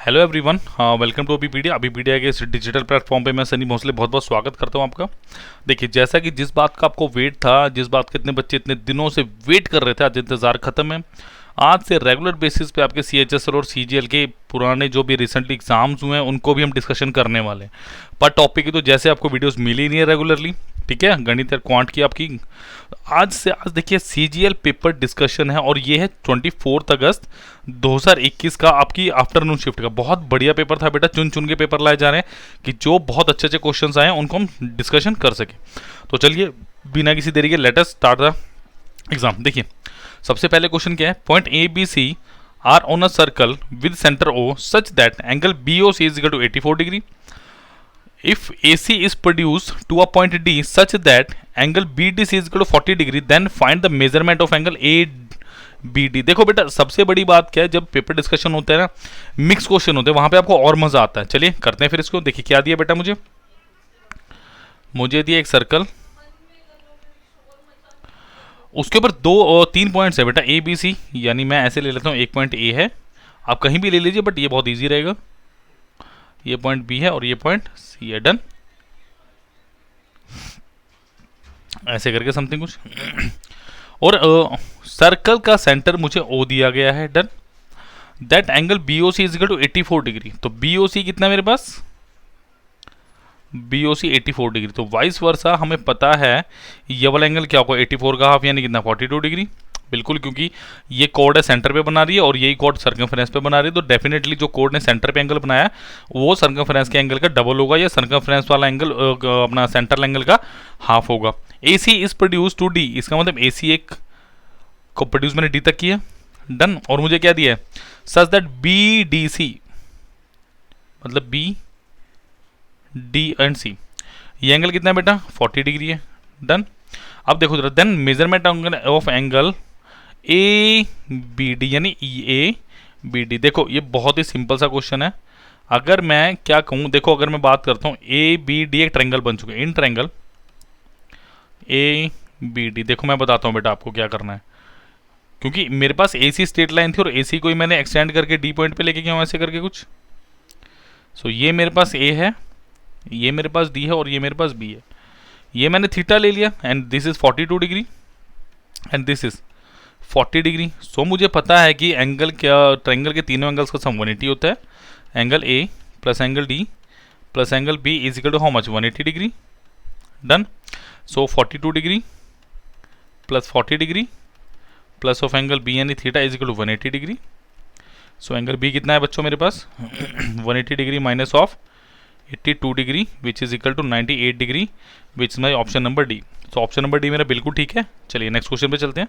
Hello everyone, welcome to अभी पीडिया के इस डिजिटल प्लेटफॉर्म पे मैं सनी भोसले बहुत बहुत स्वागत करता हूँ आपका। देखिए, जैसा कि जिस बात का आपको वेट था, जिस बात के इतने बच्चे इतने दिनों से वेट कर रहे थे, आज इंतज़ार खत्म है। आज से रेगुलर बेसिस पे आपके CHSL और CGL के पुराने जो भी रिसेंटली एग्जाम्स हुए हैं उनको भी हम डिस्कशन करने वाले हैं। पर टॉपिक की तो जैसे आपको वीडियोस मिल ही नहीं है रेगुलरली, ठीक है, गणित या क्वांट की आपकी। आज देखिए CGL पेपर डिस्कशन है और ये है 24 अगस्त 2021 का, आपकी आफ्टरनून शिफ्ट का। बहुत बढ़िया पेपर था बेटा, चुन चुन के पेपर लाए जा रहे हैं कि जो बहुत अच्छे अच्छे क्वेश्चंस आए हैं उनको हम डिस्कशन कर सके। तो चलिए बिना किसी देरी के let us start the exam. देखिए, सबसे पहले क्वेश्चन क्या है। Point ABC are on a circle with centre O such that angle BOC is equal to 84 degree. If AC is produced to a point D such that angle BDC is equal to 40 degree, then find the measurement of angle ABD। देखो बेटा, सबसे बड़ी बात क्या है, जब paper discussion होता है ना, मिक्स क्वेश्चन होते हैं, वहां पे आपको और मजा आता है। चलिए करते हैं फिर इसको। देखिए क्या दिया बेटा, मुझे दिया एक सर्कल, उसके ऊपर तीन पॉइंट्स है बेटा ABC, यानी मैं ऐसे ले लेता हूँ। एक पॉइंट A है, आप कहीं भी ले लीजिए बट ये बहुत ईजी रहेगा। ये पॉइंट B है और ये पॉइंट C है। डन, ऐसे करके समथिंग कुछ। और सर्कल का सेंटर मुझे O दिया गया है। Done, that angle BOC is equal to 84 degree. तो BOC कितना है मेरे पास, BOC 84 डिग्री। तो वाइस वर्सा हमें पता है ये वाला एंगल क्या होगा, 84 का हाफ यानी कितना, 42 डिग्री। बिल्कुल, क्योंकि ये कोड है सेंटर पे बना रही है और यही कोड सर्कमफ्रेंस पे बना रही है, तो डेफिनेटली जो कोड ने सेंटर पे एंगल बनाया वो सर्कमफ्रेंस के एंगल का डबल होगा, या सर्कमफ्रेंस वाला एंगल अपना सेंट्रल एंगल का हाफ होगा। AC is produce to D, इसका मतलब AC एक को प्रोड्यूस मैंने D तक किया। डन, और मुझे क्या दिया है, सच दैट BDC मतलब B D एंड C, ये एंगल कितना है बेटा, 40 डिग्री है। डन, अब देखो जरा, then measurement of angle ABD यानी EABD। देखो ये बहुत ही सिंपल सा क्वेश्चन है। अगर मैं क्या कहूँ, देखो अगर मैं बात करता हूँ ABD एक ट्रायंगल बन चुके हैं, इन ट्रायंगल ABD। देखो मैं बताता हूँ बेटा आपको क्या करना है, क्योंकि मेरे पास AC स्ट्रेट लाइन थी और AC को ही मैंने एक्सटेंड करके D पॉइंट पे लेके गया हूँ, ऐसे करके कुछ। सो ये मेरे पास A है, ये मेरे पास D है और ये मेरे पास B है। ये मैंने थीटा ले लिया and this is 42 degree and this is 40 degree. So मुझे पता है कि एंगल क्या, ट्रायंगल के तीनों एंगल्स का सम 180 होता है। Angle A plus angle D plus angle B is equal to how much, 180 degree. Done, so 42 degree plus 40 degree plus of angle B यानी theta is equal to 180 degree. So angle B कितना है बच्चों मेरे पास, 180 degree minus of 82 degree which is equal to 98 degree, which is my option number D। तो option number D मेरा बिल्कुल ठीक है। चलिए नेक्स्ट क्वेश्चन पे चलते हैं।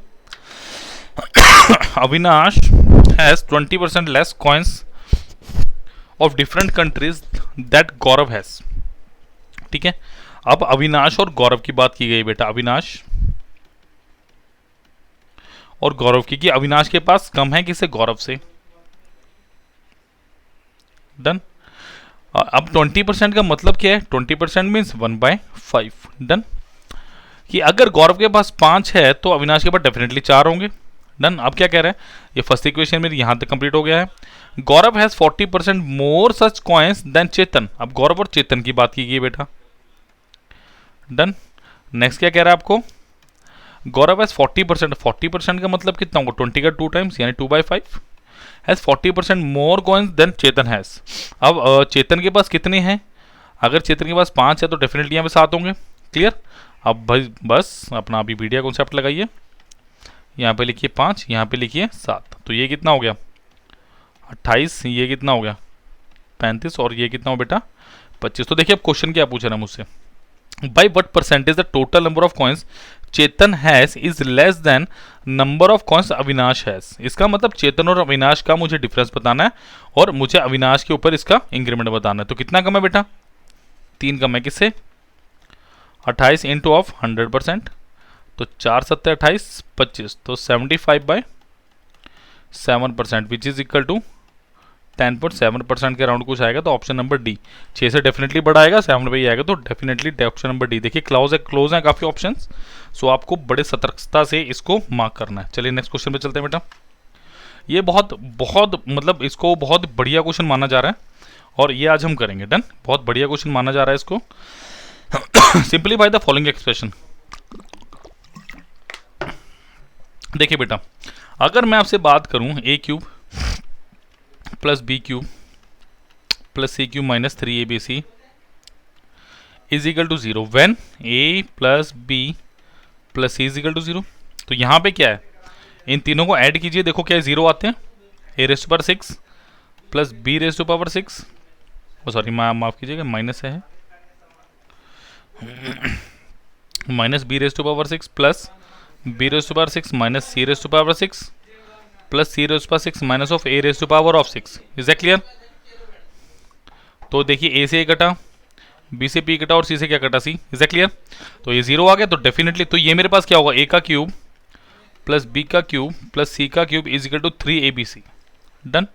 Avinash has 20% less coins of different countries that Gaurav has. ठीक है, अब अविनाश और गौरव की बात की गई बेटा, अविनाश और गौरव की, कि अविनाश के पास कम है किससे, गौरव से। डन, अब 20% का मतलब क्या है, 20% मीन्स 1/5। डन, कि अगर गौरव के पास 5 है तो अविनाश के पास डेफिनेटली 4 होंगे। डन, अब क्या कह रहा है, ये फर्स्ट इक्वेशन मेरी यहां तक कंप्लीट हो गया है। Gaurav has 40% more such coins than Chetan. अब गौरव और चेतन की बात की गई बेटा। डन, नेक्स्ट क्या कह रहा है आपको, गौरव हैज 40% का मतलब कितना होगा, 20 का 2 टाइम्स यानी 2/5 has 40% more coins than Chetan has. अब चेतन के पास कितने हैं, अगर चेतन के पास 5 है तो डेफिनेटली यहाँ पे 7 होंगे। क्लियर, अब भाई बस अपना अभी मीडिया कॉन्सेप्ट लगाइए, यहाँ पे लिखिए 5, यहाँ पे लिखिए 7, तो ये कितना हो गया 28, ये कितना हो गया 35 और ये कितना हो बेटा 25। तो देखिए अब क्वेश्चन क्या पूछ रहा है मुझसे, by what percentage the total number of coins Chetan has is less than number of coins Avinash has. इसका मतलब चेतन और अविनाश का मुझे डिफरेंस बताना है और मुझे अविनाश के ऊपर इसका इंक्रीमेंट बताना है। तो कितना कम है बेटा, 3 कम है किससे, 28 इंटू ऑफ 100%, तो 4 7 28 25, तो 75/7% विच इज इक्वल टू 10.7% के अराउंड कुछ आएगा। तो ऑप्शन नंबर D, 6 से डेफिनेटली बड़ा आएगा, 7 पे ही आएगा, तो डेफिनेटली ऑप्शन नंबर D। देखिए क्लोज है काफी ऑप्शंस, सो आपको बड़े सतर्कता से इसको मार्क करना है। चलिए नेक्स्ट क्वेश्चन पे चलते हैं बेटा। ये बहुत बहुत मतलब इसको बहुत बढ़िया क्वेश्चन माना जा रहा है और ये आज हम करेंगे। डन, बहुत बढ़िया क्वेश्चन माना जा रहा है इसको। Simplify the following expression. देखिए बेटा, अगर मैं आपसे बात करूं a cube plus b cube plus c cube minus 3abc is equal to 0 when a plus b plus c is equal to 0, तो यहाँ पे क्या है, इन तीनों को ऐड कीजिए, देखो क्या 0 आते हैं। a rest power 6 plus b rest power 6, sorry माफ कीजिएगा माइनस है, minus b rest power 6 plus b rest power 6 minus c rest power 6 plus c rest power 6 minus of a rest power of 6। Is that clear? तो देखिए a से a कटा, b से p कटा और c से क्या कटा, c। Is that clear? तो ये 0 आ गया, तो डेफिनेटली तो ये मेरे पास क्या होगा, a का क्यूब प्लस b का क्यूब प्लस c का cube is equal to 3abc। Done.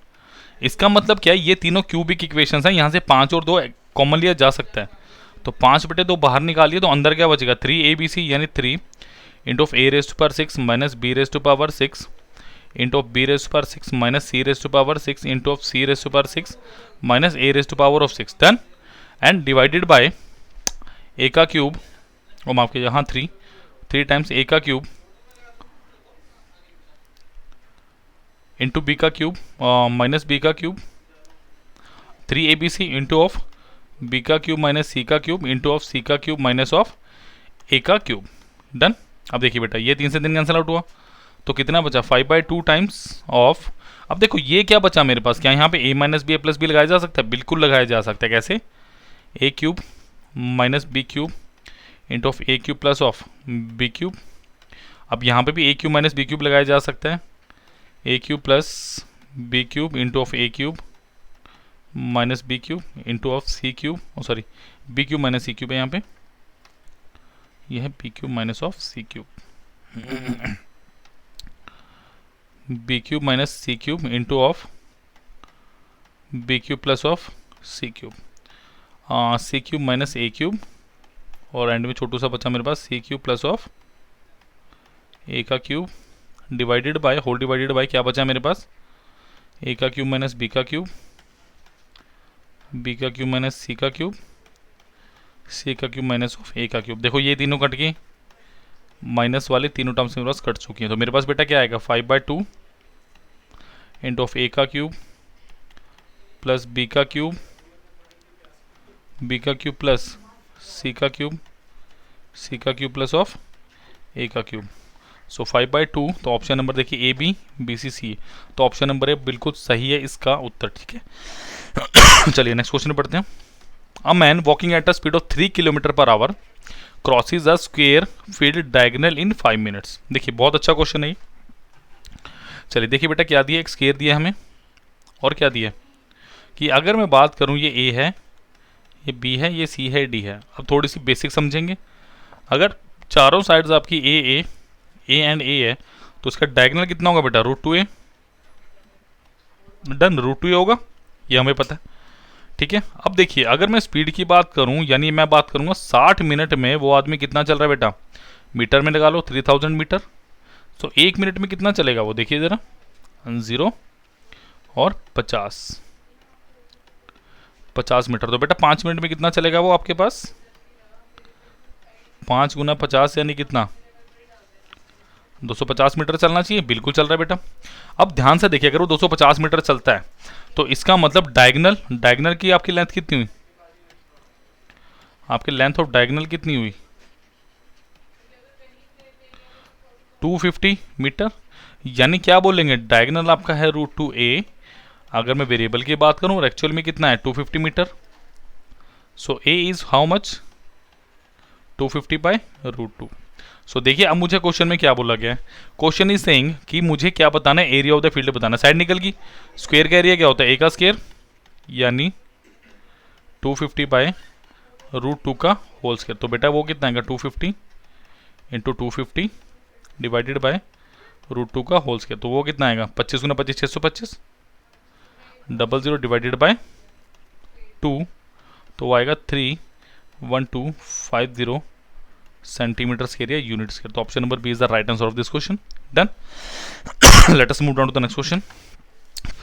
इसका मतलब क्या है, ये तीनों क्यूबिक इक्वेशंस हैं, यहाँ से 5 और 2 कॉमन लिया जा सकता है, तो 5/2 बाहर निकालिए तो अंदर क्या बचेगा, 3abc यानी 3 into of a rest power 6 minus b rest power 6 into of b rest power 6 minus c rest power 6 into of c rest power 6 minus a rest power of 6। Done. And divided by a का cube, और माफ कीजिए यहाँ 3 times a का cube into b का cube minus b का cube 3abc into of b का cube minus c का क्यूब इंटू ऑफ c का क्यूब माइनस ऑफ a का क्यूब। डन। अब देखिए बेटा, ये 3 से 3 कैंसिल आउट हुआ, तो कितना बचा, 5/2 टाइम्स ऑफ, अब देखो ये क्या बचा मेरे पास, क्या यहाँ पे a minus b plus b लगाया जा सकता है? बिल्कुल लगाया जा सकता है। कैसे? a cube minus b cube into of a cube plus of b cube. अब यहाँ पे भी a cube minus b cube लगाया जा सकता है, a cube plus b cube into of a cube minus b cube into of c cube, sorry b cube minus c cube है यहाँ पे, यह है b cube minus of c cube, b cube minus c cube into of b cube plus of c cube, c cube minus a cube, और end में छोटू सा बचा मेरे पास c cube plus of a का cube divided by, whole divided by क्या बचा मेरे पास, a का क्यूब माइनस b का क्यूब, b का क्यूब माइनस c का क्यूब, c का क्यूब माइनस ऑफ a का क्यूब। देखो ये तीनों कट गए, माइनस वाले तीनों टर्म्स मेरे पास कट चुकी हैं, तो मेरे पास बेटा क्या आएगा, 5/2 इंटू ऑफ a का क्यूब प्लस b का क्यूब प्लस c का क्यूब प्लस ऑफ a का क्यूब। सो 5/2, तो ऑप्शन नंबर देखिए a b b c c, तो ऑप्शन नंबर ए बिल्कुल सही है इसका उत्तर। ठीक है, चलिए नेक्स्ट क्वेश्चन पढ़ते हैं। A man walking at a speed of 3 kilometre per our crosses a square field diagonal in 5 minutes. देखिए बहुत अच्छा क्वेश्चन है ये। चलिए देखिए बेटा क्या दिया, एक स्क्वायर दिया हमें, और क्या दिया कि अगर मैं बात करूं ये a है, ये b है, ये c है, d है। अब थोड़ी सी बेसिक समझेंगे। अगर चारों साइड्स आपकी a एंड a है, तो इसका डायगोनल कितना होगा बेटा, √2a। डन, √2a होगा, ये हमें पता है। ठीक है, अब देखिए अगर मैं स्पीड की बात करूं, यानी मैं बात करूंगा 60 मिनट में वो आदमी कितना चल रहा है बेटा, मीटर में लगा लो 3000 मीटर। तो 1 मिनट में कितना चलेगा वो, देखिए ज़रा, 0 और 50 मीटर। तो बेटा 5 मिनट में कितना चलेगा वो आपके पास, 5 गुना 50 यानी कितना, 250 मीटर चलना चाहिए। बिल्कुल चल रहा है बेटा। अब ध्यान से देखिए, अगर वो 250 मीटर चलता है तो इसका मतलब डायगोनल की आपकी लेंथ कितनी हुई, आपकी लेंथ ऑफ डायगोनल कितनी हुई, 250 मीटर। यानी क्या बोलेंगे, डायगोनल आपका है √2a, अगर मैं वेरिएबल की बात करूं, और एक्चुअल में कितना है 250 metre. So a is how much, 250 by √2। So देखिए अब मुझे क्वेश्चन में क्या बोला गया है, क्वेश्चन इज सेइंग कि मुझे क्या बताना है, एरिया ऑफ द फील्ड बताना है। साइड निकल गई, स्क्वायर का एरिया क्या होता है, a का स्क्वायर यानी 250 बाय √2 का होल स्क्वायर। तो बेटा वो कितना आएगा, 250 इंटू 250 डिवाइडेड बाय √2 का होल स्क्वायर। तो वो कितना आएगा, 25 गुना 25 625, 00 डिवाइडेड बाय 2, तो वो आएगा 31250 सेंटीमीटर एरिया यूनिट स्क्वायर। तो option number B is the right answer of this question. Done. Let us move down to the next question.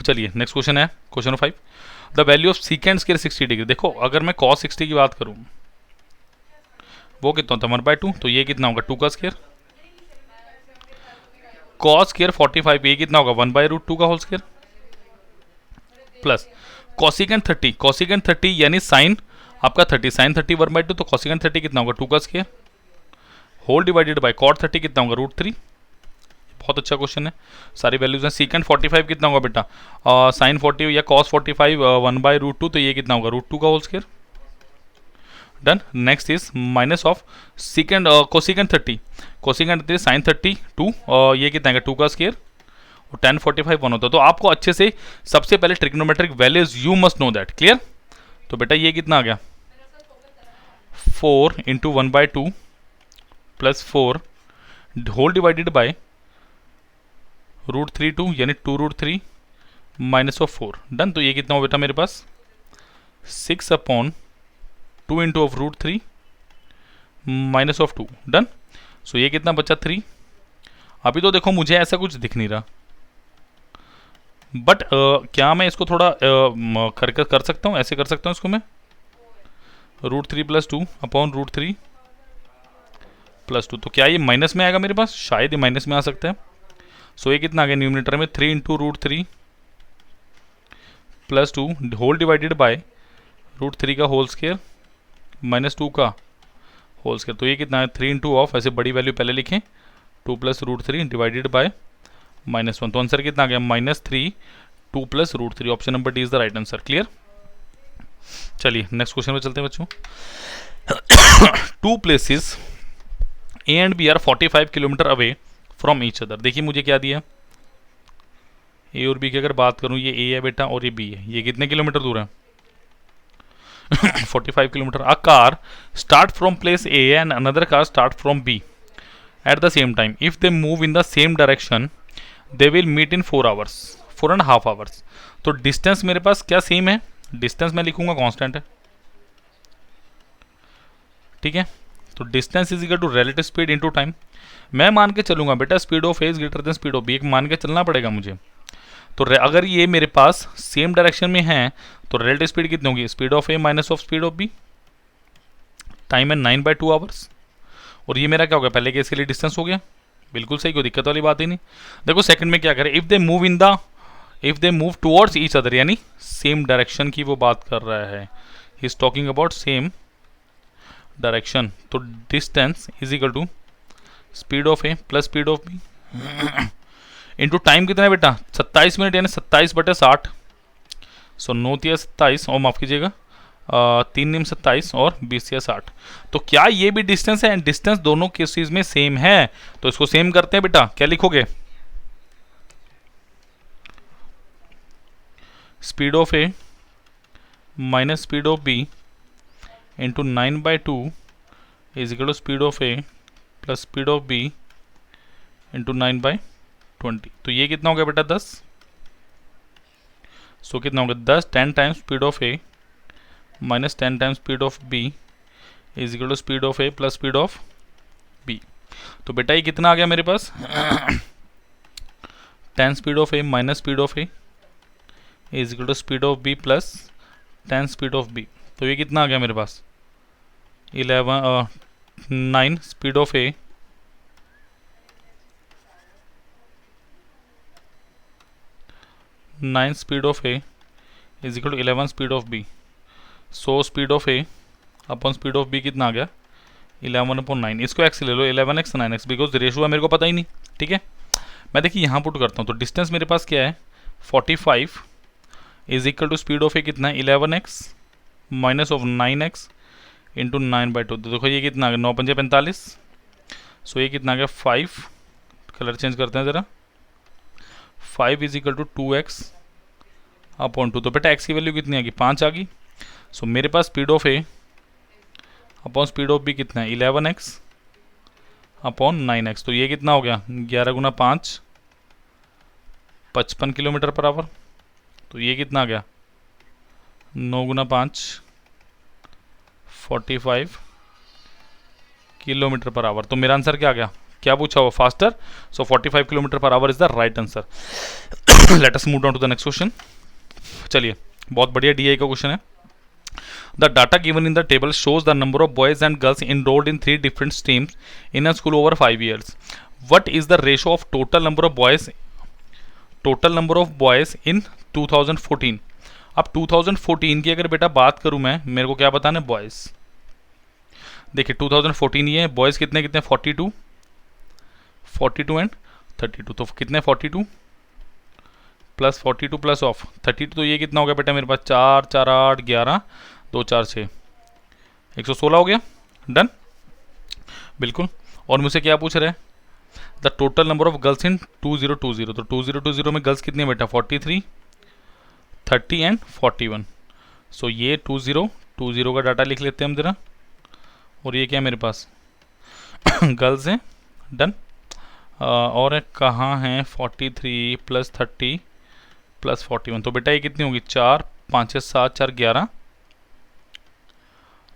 चलिए नेक्स्ट क्वेश्चन है question number 5। The value of secant square 60 degree. देखो अगर मैं cos 60 की बात करूं वो कितना होता है 1/2, तो ये कितना होगा 2 का स्क्वायर। cos स्क्वायर 45, ये कितना होगा 1/√2 का whole square, plus cosecant 30, cosecant 30 यानी साइन आपका 30, साइन 30 1/2, तो कोसिकेंड 30 कितना होगा 2 का square, whole divided by cot 30 कितना होगा √3। बहुत अच्छा क्वेश्चन है, सारी वैल्यूज हैं। सीकेंड 45 कितना होगा बेटा, साइन 40 या cos 45 1/√2, तो ये कितना होगा √2 का whole square. Done. Next is minus of secant cosecant 30, cosecant 30 sine 32, ये कितना है 2 का स्क्वायर, और tan 45 1 होता है। तो आपको अच्छे से सबसे पहले trigonometric values you must know that, clear. तो बेटा ये कितना आ गया 4 into 1/2 plus 4 whole divided by √32 यानी 2√3 माइनस ऑफ 4। डन। तो ये कितना हो बेटा मेरे पास 6/2 into of √3 minus of 2। Done. So ये कितना बचा 3। अभी तो देखो मुझे ऐसा कुछ दिख नहीं रहा, बट क्या मैं इसको थोड़ा कर सकता हूँ, ऐसे कर सकता हूँ इसको मैं √3 प्लस 2 अपॉन √3 प्लस 2। तो क्या ये माइनस में आएगा मेरे पास, शायद ये माइनस में आ सकता है। सो ये कितना आ गया न्यूमिनेटर में 3 into √3 plus 2 whole divided by √3 का होल स्क्वायर माइनस 2 का होल स्क्वायर। तो ये कितना है 3 इंटू ऑफ, ऐसे बड़ी वैल्यू पहले लिखें 2 प्लस √3 डिवाइडेड बाय -1। तो आंसर कितना आ गया -3 2 plus √3। Option number D is the right answer, clear. चलिए नेक्स्ट क्वेश्चन में चलते हैं बच्चों। Two places A and B are 45 kilometre away from each other. देखिए मुझे क्या दिया, ए और बी की अगर बात करूं, ये ए है बेटा और ये बी है, ये कितने किलोमीटर दूर है 45 kilometre. A car start from place A and another car start from B at the same time. If they move in the same direction they will meet in 4 hours 4.5 hours. तो distance मेरे पास क्या same है, distance मैं लिखूंगा constant है, ठीक है। तो distance is equal to relative speed into time. मैं मान के चलूंगा बेटा speed of A is greater than speed of B, एक मान के चलना पड़ेगा मुझे। तो अगर ये मेरे पास सेम डायरेक्शन में है तो रिलेटिव स्पीड कितनी होगी, speed of A minus of speed of B, time है 9/2 आवर्स। और ये मेरा क्या हो गया, पहले केस के लिए डिस्टेंस हो गया, बिल्कुल सही, कोई दिक्कत वाली बात ही नहीं। देखो सेकंड में क्या करें, if they move towards each other, यानी सेम डायरेक्शन की वो बात कर रहा है, he is talking about same direction. तो distance is equal to speed of A plus speed of B into time कितना है बेटा 27 मिनट, यानी 27/60। सो 9 या 27, और माफ कीजिएगा 3 निम 27 और 20 या 60। तो क्या ये भी डिस्टेंस है, एंड डिस्टेंस दोनों केसेस में सेम है, तो इसको सेम करते हैं बेटा। क्या लिखोगे, speed of A minus speed of B into 9/2 is equal to speed of A plus speed of B into 9/20। तो ये कितना हो गया बेटा 10। सो कितना होगा 10 10 times speed of A minus 10 times speed of B is equal to speed of A plus speed of B. तो बेटा ये कितना आ गया मेरे पास 10 speed of A minus speed of A is equal to speed of B plus 10 speed of B. तो ये कितना आ गया मेरे पास 9 speed of A speed of A is equal to 11 speed of B. So speed of A upon speed of B कितना आ गया 11/9। इसको एक्स ले लो 11x 9x, बिकॉज रेशियो मेरे को पता ही नहीं, ठीक है। मैं देखिए यहाँ पुट करता हूँ, तो डिस्टेंस मेरे पास क्या है 45 is equal to speed of A कितना है 11x minus of 9x into 9/2। तो देखो ये कितना आ गया 9×5 = 45। सो ये कितना आ गया 5, कलर चेंज करते हैं ज़रा, 5 is equal to 2x upon 2। तो बेटा x की वैल्यू कितनी आ गई 5 आ गई। सो मेरे पास speed of A upon speed of B कितना है 11x अपॉन 9x। तो ये कितना हो गया 11 × 5 55 किलोमीटर पर आवर। तो ये कितना आ गया 9 × 5 45 किलोमीटर पर आवर। तो मेरा आंसर क्या आ गया क्या पूछा हुआ, faster, so 45 kilometre per hour is the right answer. Let us move down to the next question. चलिए, बहुत बढ़िया डीआई का क्वेश्चन है। The data given in the table shows the number of boys and girls enrolled in 3 different streams in a school over 5 years. What is the ratio of total number of boys in 2014? अब 2014 की अगर बेटा बात करूं मैं, मेरे को क्या बताना है, बॉयज़। देखिए 2014 ये है, बॉयज़ कितने कितने 42 एंड 32, तो कितने 42 प्लस 42 प्लस ऑफ 32, तो ये कितना हो गया बेटा मेरे पास 4 4 8 11 2 4 6 116 हो गया। डन, बिल्कुल। और मुझसे क्या पूछ रहे हैं, the total number of girls in 2020, तो 2020 में गर्ल्स कितनी है बेटा 43 30 एंड 41। सो ये 2020 का डाटा लिख लेते हैं हम जरा, और ये क्या है मेरे पास गर्ल्स हैं। डन, और कहाँ हैं 43 प्लस 30 प्लस 41, तो बेटा ये कितनी होगी 4 5 7 4 11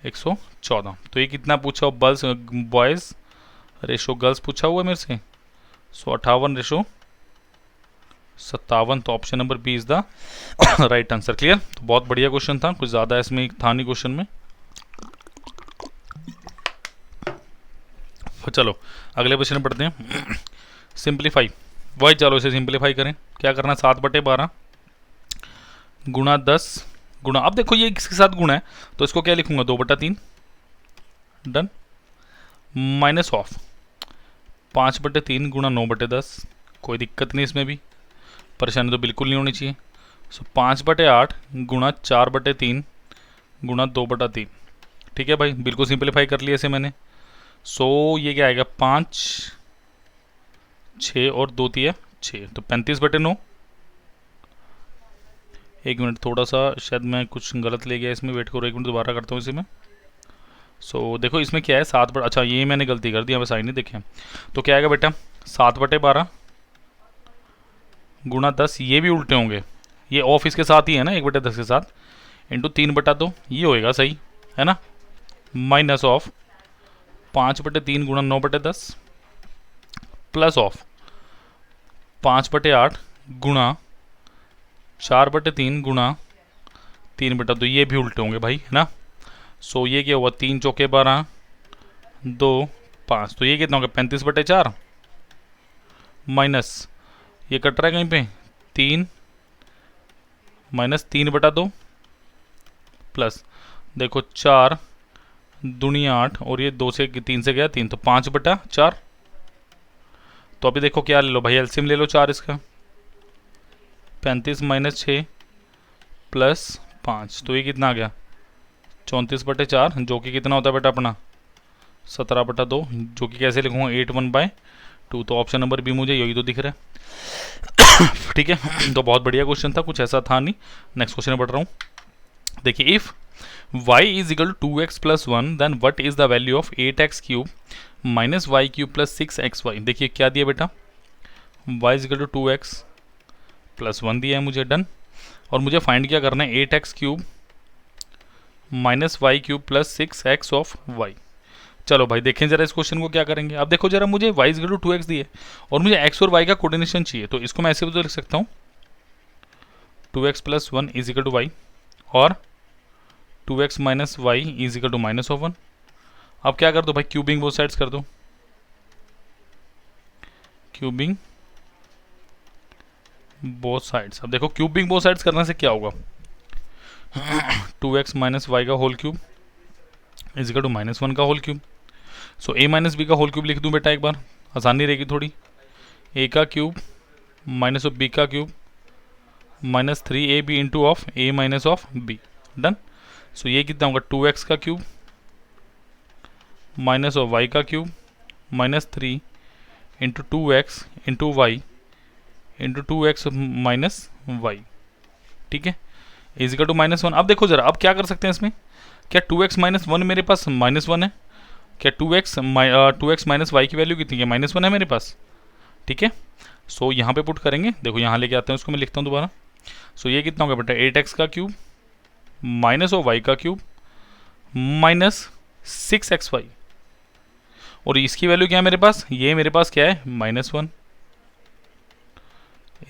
114। तो ये कितना पूछा हुआ, बल्स बॉयज़ रेशो गर्ल्स पूछा हुआ है मेरे से, सो 58 रेशो 57, तो option number B is the right answer. Clear, तो बहुत बढ़िया क्वेश्चन था, कुछ ज़्यादा इसमें था नहीं क्वेश्चन में। चलो अगले क्वेश्चन पढ़ते हैं। सिंप्लीफाई, वही चलो इसे सिंप्लीफाई करें। क्या करना है, 7/12 गुणा 10 गुणा, अब देखो ये किसके साथ गुणा है, तो इसको क्या लिखूंगा 2/3। डन, माइनस ऑफ 5/3 गुणा 9/10, कोई दिक्कत नहीं इसमें भी, परेशानी तो बिल्कुल नहीं होनी चाहिए। सो 5/8 गुणा 4/3 गुणा 2/3। ठीक है भाई, बिल्कुल सिंप्लीफाई कर लिया इसे मैंने। सो ये क्या आएगा 5 6 और 2 3 6, तो 35/9। एक मिनट, थोड़ा सा शायद मैं कुछ गलत ले गया इसमें, वेट करो एक मिनट, दोबारा करता हूँ इसी में। सो देखो इसमें क्या है 7 अच्छा ये मैंने गलती कर दी, यहाँ पे साइन नहीं देखे। तो क्या आएगा बेटा 7/12 गुणा 10, ये भी उल्टे होंगे, ये ऑफ इसके साथ ही है ना 1/10 के साथ, इंटू 3/2, ये होएगा सही है ना, माइनस ऑफ 5/3 गुणा 9/10 प्लस ऑफ 5/8 गुणा 4/3 गुणा 3/2, ये भी उल्टे होंगे भाई है ना। सो ये क्या हुआ 3 चौके 12 2 5, तो ये कितना होगा 35/4 माइनस, ये कट रहा है कहीं पे 3 माइनस 3/2 प्लस देखो 4 दुनिया 8, और ये 2 से 3 से गया 3, तो 5/4। तो अभी देखो क्या ले लो भाई, एलसीएम ले लो 4 इसका, 35 माइनस 6 प्लस 5, तो ये कितना आ गया 34/4, जो कि कितना होता है बेटा अपना 17/2, जो कि कैसे लिखूँगा 81/2, तो ऑप्शन नंबर बी मुझे यही तो दिख रहा है। ठीक है, तो बहुत बढ़िया क्वेश्चन था, कुछ ऐसा था नहीं। नेक्स्ट क्वेश्चन में बढ़ रहा हूँ। देखिए if y is equal to 2x plus 1 then what is the value of 8x cube minus y cube plus 6xy। देखिए क्या दिया बेटा, y is equal to 2x plus 1 दिया है मुझे। डन, और मुझे फाइंड क्या करना है 8x cube minus y cube plus 6x of y। चलो भाई देखें जरा इस क्वेश्चन को क्या करेंगे। अब देखो जरा, मुझे y is equal to 2x दिए और मुझे x और y का कोऑर्डिनेशन चाहिए, तो इसको मैं ऐसे भी तो लिख सकता हूँ 2x plus 1 is equal to y और 2x minus y is equal to minus of 1। अब क्या कर दो भाई, क्यूबिंग बोथ साइड्स कर दो, क्यूबिंग बोथ साइड्स। अब देखो क्यूबिंग बोथ साइड्स करने से क्या होगा 2x माइनस वाई का whole cube is equal to minus 1 का whole cube. So a minus b का होल क्यूब लिख दूं बेटा एक बार, आसानी रहेगी थोड़ी। a का क्यूब माइनस ऑफ b का cube minus 3ab into of a minus of b। Done, so ये कितना होगा 2x का क्यूब माइनस ऑफ y का cube minus 3 into 2x into y into 2x minus y. ठीक है, is equal to minus 1। अब देखो जरा, अब क्या कर सकते हैं इसमें, क्या 2x माइनस 1 मेरे पास माइनस 1 है, क्या 2x माइनस वाई की वैल्यू कितनी है -1 है मेरे पास। ठीक है, सो यहाँ पे पुट करेंगे, देखो यहाँ लेके आते हैं उसको, मैं लिखता हूँ दोबारा। सो ये कितना होगा बेटा 8x का क्यूब माइनस ऑफ वाई का क्यूब माइनस 6xy, और इसकी वैल्यू क्या है मेरे पास, ये मेरे पास क्या है -1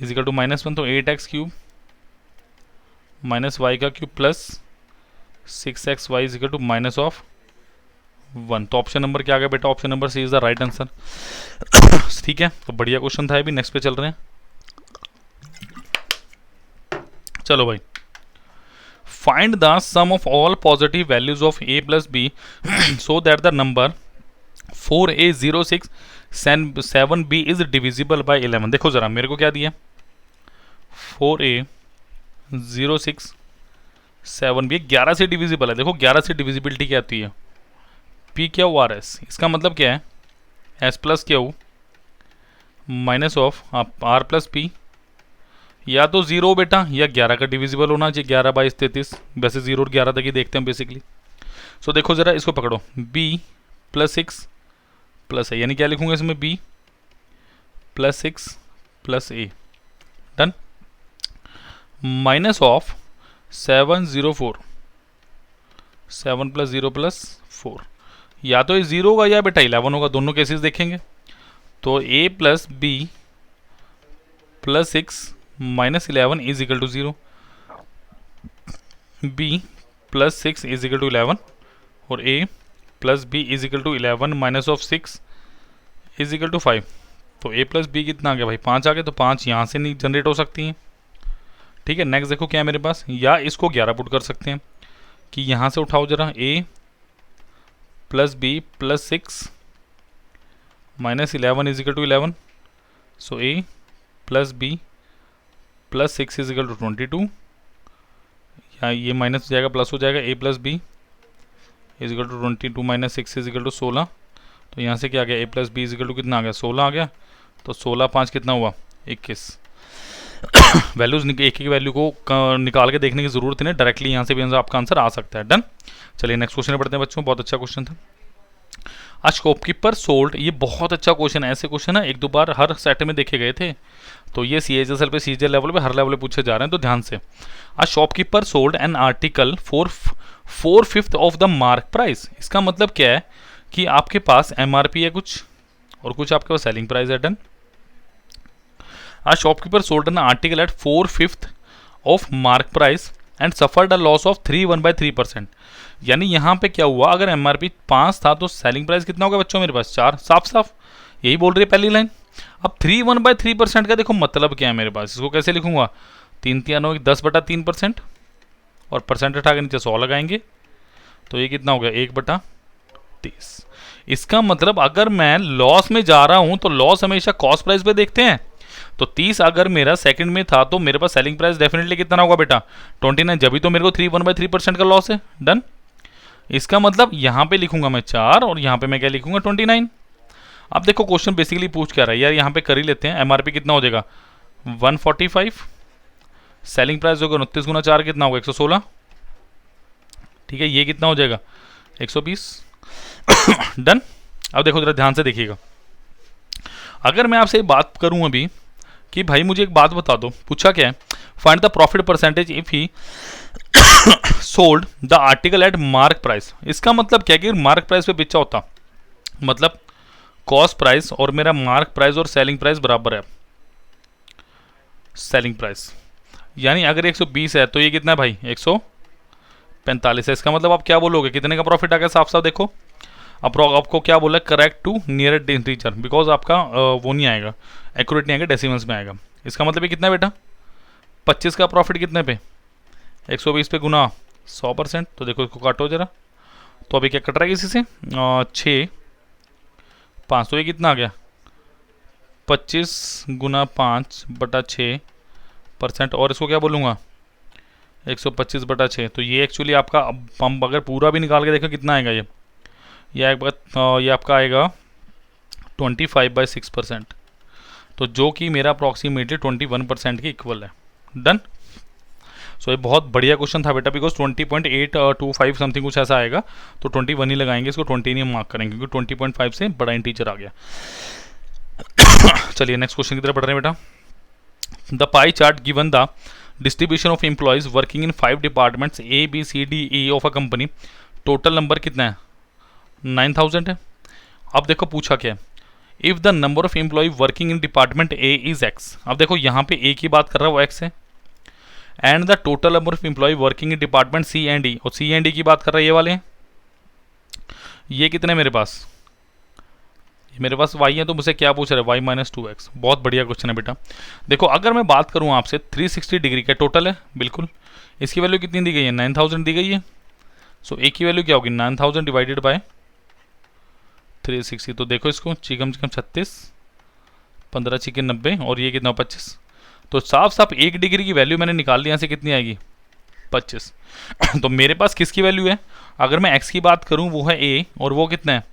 इज इक्वल टू -1, तो 8x³ माइनस वाई का cube plus 6xy is equal to -1। तो ऑप्शन नंबर क्या आ गया बेटा, option number C is the right answer. ठीक है, तो बढ़िया क्वेश्चन था। अभी नेक्स्ट पे चल रहे हैं। चलो भाई, find the sum of all positive values of a plus b so that the number 4a06 7b is divisible by 11। देखो जरा मेरे को क्या दिया, 4a06 7b 11 से डिविजिबल है। देखो 11 से डिविजिबिलिटी क्या आती है, p क्या आर एस। इसका मतलब क्या है, s प्लस क्या minus of r plus P, या तो 0 बेटा या 11 का डिविजिबल होना चाहिए। 11 बाई 33, वैसे 0 और 11 तक ही देखते हैं बेसिकली। सो देखो जरा इसको पकड़ो, b प्लस 6 प्लस a, यानी क्या लिखूंगा इसमें, b plus 6 plus a, done. Minus of 704, 7 plus 0 plus 4, या तो ये 0 होगा या बेटा 11 होगा, दोनों केसेस देखेंगे। तो a plus b plus 6 minus 11 is equal to 0, b plus 6 is equal to 11 और a plus b is equal to 11 minus of 6 is equal to 5। तो a प्लस b कितना आ गया भाई, 5 आ गया। तो 5 यहाँ से नहीं जनरेट हो सकती हैं। ठीक है, नेक्स्ट देखो क्या है मेरे पास, या इसको 11 पुट कर सकते हैं कि यहाँ से उठाओ जरा, a plus b plus 6 minus 11 is equal to 11। So a plus b plus 6 is equal to 22, या ये माइनस हो जाएगा प्लस हो जाएगा, a plus b is equal to 22 minus 6 is equal to 16। तो यहाँ से क्या आ गया, a plus b is equal to कितना आ गया, 16 आ गया। तो 16 5 कितना हुआ, 21। वैल्यूज एक एक वैल्यू को निकाल के देखने की जरूरत नहीं, डायरेक्टली यहाँ से भी आपका आंसर आ सकता है। डन। चलिए नेक्स्ट क्वेश्चन पढ़ते हैं बच्चों, बहुत अच्छा क्वेश्चन था। अ शॉपकीपर सोल्ड, ये बहुत अच्छा क्वेश्चन है। ऐसे क्वेश्चन है 1-2 बार हर सेट में देखे गए थे, तो ये CHSL पे CGL लेवल पे हर लेवल पे पूछे जा रहे हैं, तो ध्यान से। अ shopkeeper sold an article for 4/5 of the mark price. इसका मतलब क्या है कि आपके पास MRP है कुछ और कुछ आपके पास सेलिंग प्राइस है। Done. A shopkeeper sold an article at 4/5 of mark price and suffered a loss of 1/3%। यानी यहाँ पे क्या हुआ, अगर MRP 5 था तो सेलिंग प्राइस कितना होगा बच्चों मेरे पास 4, साफ साफ यही बोल रही है पहली लाइन। अब 1/3% का देखो मतलब क्या है मेरे पास, इसको कैसे लिखूंगा, 3 3 9 10/3% और परसेंट हटा के नीचे 100 लगाएंगे, तो ये कितना हो गया 1/30। इसका मतलब अगर मैं लॉस में जा रहा हूं तो लॉस हमेशा कॉस्ट प्राइस पे देखते हैं। तो 30 अगर मेरा सेकंड में था तो मेरे पास सेलिंग प्राइस डेफिनेटली कितना होगा बेटा 29, जब भी तो मेरे को 1/3% का लॉस है। डन। इसका मतलब यहाँ पे लिखूंगा मैं 4 और यहाँ पे मैं क्या लिखूंगा 29। अब देखो क्वेश्चन बेसिकली पूछ क्या रहा है यार, यहाँ पे कर ही लेते हैं। MRP कितना हो जाएगा 145, सेलिंग प्राइस होगा 29 गुना 4 कितना होगा 116। ठीक है, ये कितना हो जाएगा 120। डन। अब देखो जरा ध्यान से देखिएगा, अगर मैं आपसे बात करूं अभी कि भाई मुझे एक बात बता दो, पूछा क्या है, find the profit percentage if he sold the article at mark price. इसका मतलब क्या है कि मार्क प्राइस पे बेचा होता, मतलब कॉस्ट प्राइस और मेरा मार्क प्राइस और सेलिंग प्राइस बराबर है, सेलिंग प्राइस। यानी अगर 120 है तो ये कितना है भाई 145 है। इसका मतलब आप क्या बोलोगे, कितने का प्रॉफिट आ गया, साफ साफ देखो। अब आपको क्या बोला, correct to nearest integer, because आपका वो नहीं आएगा, एक्यूरेट नहीं आएगा, डेसिमल्स में आएगा। इसका मतलब ये कितना है बेटा 25 का प्रॉफिट कितने पे 120 पे गुना 100%। तो देखो इसको काटो जरा, तो अभी क्या कट रहा है किसी से 6 5, तो ये कितना आ गया 25 गुना 5/6%। और इसको क्या बोलूँगा 125/6। तो ये एक्चुअली आपका हम अगर पूरा भी निकाल के देखो कितना आएगा ये आपका आएगा 25/6%, तो जो कि मेरा अप्रॉक्सीमेटली 21% के इक्वल है। डन। सो ये बहुत बढ़िया क्वेश्चन था बेटा, बिकॉज 20.825 समथिंग कुछ ऐसा आएगा, तो 21 ही लगाएंगे, इसको 20 नहीं मार्क करेंगे क्योंकि 20.5 से बड़ा इंटीजर आ गया। चलिए नेक्स्ट क्वेश्चन की तरफ बढ़ रहे हैं बेटा। The pie chart given the distribution of employees working in 5 departments A B C D E of a company, total number कितना है 9000 है। अब देखो पूछा क्या है, if the number of employ working in department A is x. अब देखो यहाँ पे ए की बात कर रहा है, वो एक्स है, and the total number of employ working in department C and E, और सी एंड ई की बात कर रहा है ये वाले हैं। ये कितने मेरे पास, मेरे पास y है, तो मुझे क्या पूछ रहा है, y माइनस 2x। बहुत बढ़िया क्वेश्चन है बेटा। देखो अगर मैं बात करूँ आपसे 360 डिग्री का टोटल है, बिल्कुल, इसकी वैल्यू कितनी दी गई है, 9000 दी गई है। सो ए की वैल्यू क्या होगी, 9000 डिवाइडेड बाय 360। तो देखो इसको, चिकम चिकम 36, 15 चिकन 90, और ये कितना 25। तो साफ साफ 1 डिग्री की वैल्यू मैंने निकाल ली, यहाँ से कितनी आएगी 25। तो मेरे पास किसकी वैल्यू है, अगर मैं x की बात करूँ वो है a, और वो कितना है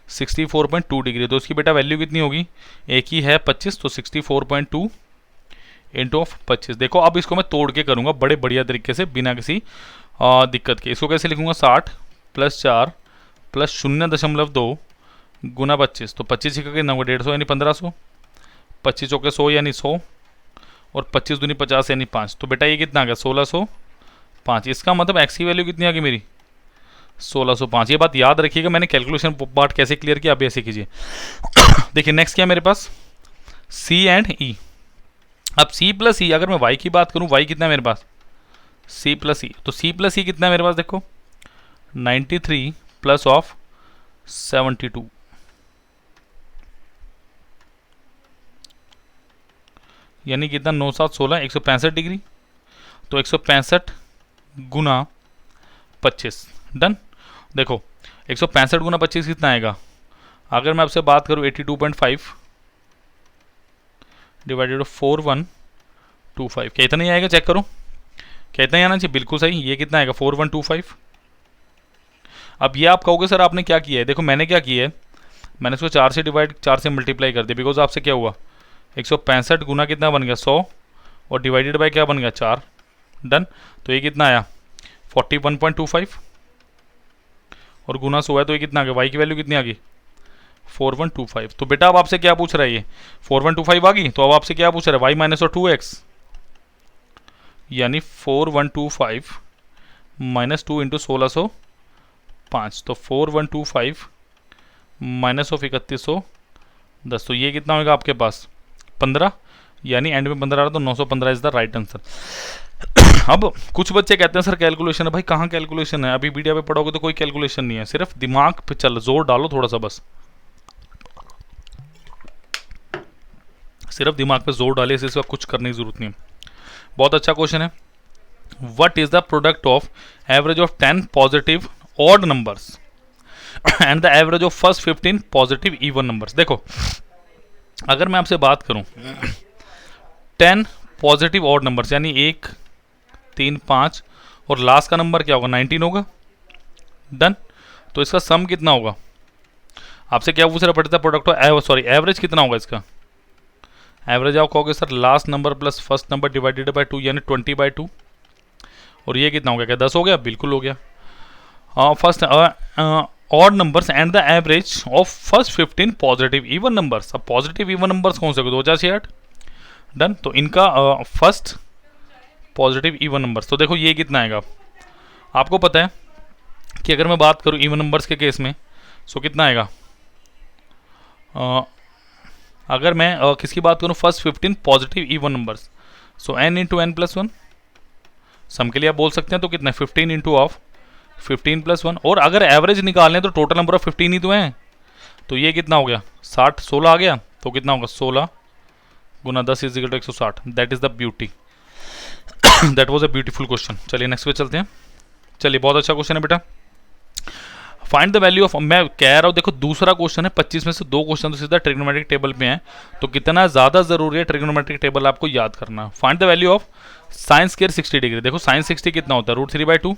64.2 डिग्री। तो उसकी बेटा वैल्यू कितनी होगी, a की है 25, तो 64.2 इंटू ऑफ 25। देखो अब इसको मैं तोड़ के करूँगा बड़े बढ़िया तरीके से, बिना किसी दिक्कत के। इसको कैसे लिखूँगा, 60 + 4 + 0.2 गुना 25। तो 25 का कितना होगा 150 यानी 1500, 25 चौके 100 यानी 100, और 25 दूनी 50 यानी 5। तो बेटा ये कितना आ गया 1605। इसका मतलब एक्स की वैल्यू कितनी आ गई मेरी 1605। ये बात याद रखिएगा, मैंने कैलकुलेशन पार्ट कैसे क्लियर किया, आप ऐसे कीजिए। देखिए नेक्स्ट क्या है मेरे पास, सी एंड ई। अब सी प्लस ई, अगर मैं वाई की बात करूँ, वाई कितना है मेरे पास, सी प्लस ई। तो सी प्लस ई कितना है मेरे पास, देखो 93 प्लस ऑफ 72, यानी कितना 9 7 16 165 डिग्री। तो 165 गुना 25, डन। देखो 165 गुना 25 कितना आएगा, अगर मैं आपसे बात करूँ 82.5 डिवाइडेड 4125, क्या इतना ही आएगा, चेक करो क्या इतना ही आना चाहिए, बिल्कुल सही। ये कितना आएगा 4125। अब ये आप कहोगे सर आपने क्या किया है, देखो मैंने क्या किया है, मैंने इसको 4 से डिवाइड 4 से मल्टीप्लाई कर दिया, बिकॉज आपसे क्या हुआ 165 गुना कितना बन गया 100, और डिवाइडेड बाय क्या बन गया 4, डन। तो ये कितना आया 41.25, और गुना 100 है, तो ये कितना आ गया, वाई की वैल्यू कितनी आ गई 4125। तो बेटा अब आपसे क्या पूछ रहा है, ये 4125 आ गई, तो अब आपसे क्या पूछ रहा है, वाई माइनस और 2x, यानी 4125 माइनस 2 इंटू 1605। तो 4125 माइनस ऑफ 3110, तो ये कितना होगा आपके पास 15, यानी एंड में 15 आ रहा, तो 915 इज द राइट आंसर। अब कुछ बच्चे कहते हैं सर कैलकुलेशन है, भाई कहाँ कैलकुलेशन है, अभी वीडियो पे पढ़ोगे तो कोई कैलकुलेशन नहीं है, सिर्फ दिमाग पे चल जोर डालो थोड़ा सा, बस सिर्फ दिमाग पे जोर डालिए, इसका कुछ करने की जरूरत नहीं है। बहुत अच्छा क्वेश्चन है, what is the product of average of 10 positive odd numbers and the average of first 15 positive even numbers. देखो अगर मैं आपसे बात करूं 10 पॉजिटिव ऑड नंबर्स, यानी 1 3 5, और लास्ट का नंबर क्या होगा 19 होगा, डन। तो इसका सम कितना होगा, आपसे क्या पूछ रहा पड़ता है, प्रोडक्ट ऑफ सॉरी एवरेज कितना होगा इसका, एवरेज आप कहोगे sir last number plus first number divided by 2, यानी 20/2, और ये कितना हो गया, क्या 10 हो गया, बिल्कुल हो गया। First odd numbers and the average of first 15 positive even numbers. अब पॉजिटिव इवन नंबर्स कौन से, 2068, डन। तो इनका फर्स्ट पॉजिटिव इवन नंबर्स, तो देखो ये कितना आएगा, आपको पता है कि अगर मैं बात करूँ इवन नंबर्स के केस में, सो कितना आएगा, अगर मैं किसकी बात करूँ फर्स्ट 15 पॉजिटिव इवन नंबर्स, सो n इंटू एन प्लस 1, सम के लिए आप बोल सकते हैं, तो कितना 15 इंटू ऑफ 15 + 1, और अगर एवरेज निकालने तो टोटल नंबर ऑफ 15 ही तो हैं, तो ये कितना हो गया 60, 16 आ गया, तो कितना होगा 16 गुना 10 is equal to 160। That is the beauty, that was a beautiful question. चलिए नेक्स्ट पे चलते हैं। चलिए बहुत अच्छा क्वेश्चन है बेटा, फाइंड द वैल्यू ऑफ, मैं कह रहा हूँ देखो दूसरा क्वेश्चन है, 25 में से 2 क्वेश्चन तो सीधा ट्रिग्नोमेट्रिक टेबल पे हैं, तो कितना ज़्यादा जरूरी है ट्रिग्नोमेट्रिक टेबल आपको याद करना। Find the value of sine square 60 degree. देखो साइन 60 कितना होता है, √3/2,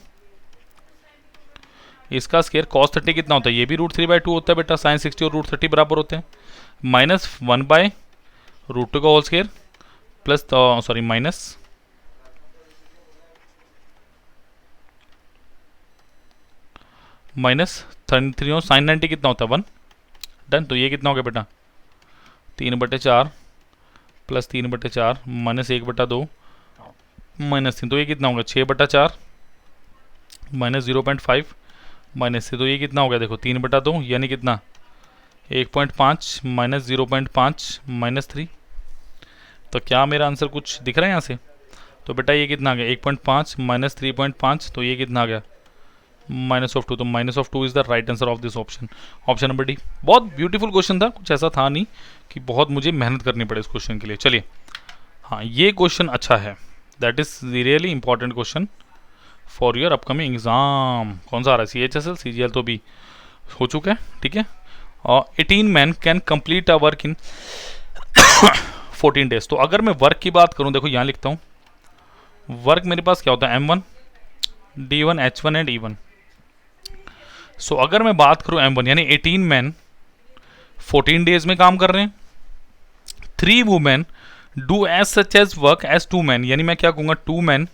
इसका स्क्वायर कॉस 30 कितना होता है, ये भी √3/2 होता है बेटा, साइन 60 और √30 बराबर होते हैं, -1/√2 का whole square plus sorry minus -33 और साइन 90 कितना होता है 1, डन। तो ये कितना हो गया बेटा 3/4 प्लस 3/4 माइनस 1/2 -3, तो ये कितना होगा 6/4 माइनस 0.5 -3, तो ये कितना हो गया देखो 3/2, यानी कितना 1.5 माइनस 0.5 माइनस 3। तो क्या मेरा आंसर कुछ दिख रहा है यहाँ से? तो बेटा ये कितना आ गया 1.5 माइनस 3.5, तो ये कितना आ गया -2। तो -2 is the right answer of this option, option number D. बहुत ब्यूटीफुल क्वेश्चन था, कुछ ऐसा था नहीं कि बहुत मुझे मेहनत करनी पड़े इस क्वेश्चन के लिए। चलिए हाँ, ये क्वेश्चन अच्छा है, that is really important question for your upcoming exam. कौन सा आ रहा है? CHSL, CGL तो भी हो चुका है, ठीक है। और 18 man can complete a work in 14 days. तो अगर मैं वर्क की बात करूं, देखो यहाँ लिखता हूँ, वर्क मेरे पास क्या होता है M1, D1, H1 and E1। सो अगर मैं बात करूं M1 यानी 18 मैन 14 डेज में काम कर रहे हैं। 3 women do as such as work as 2 man, यानी मैं क्या कहूँगा 2 man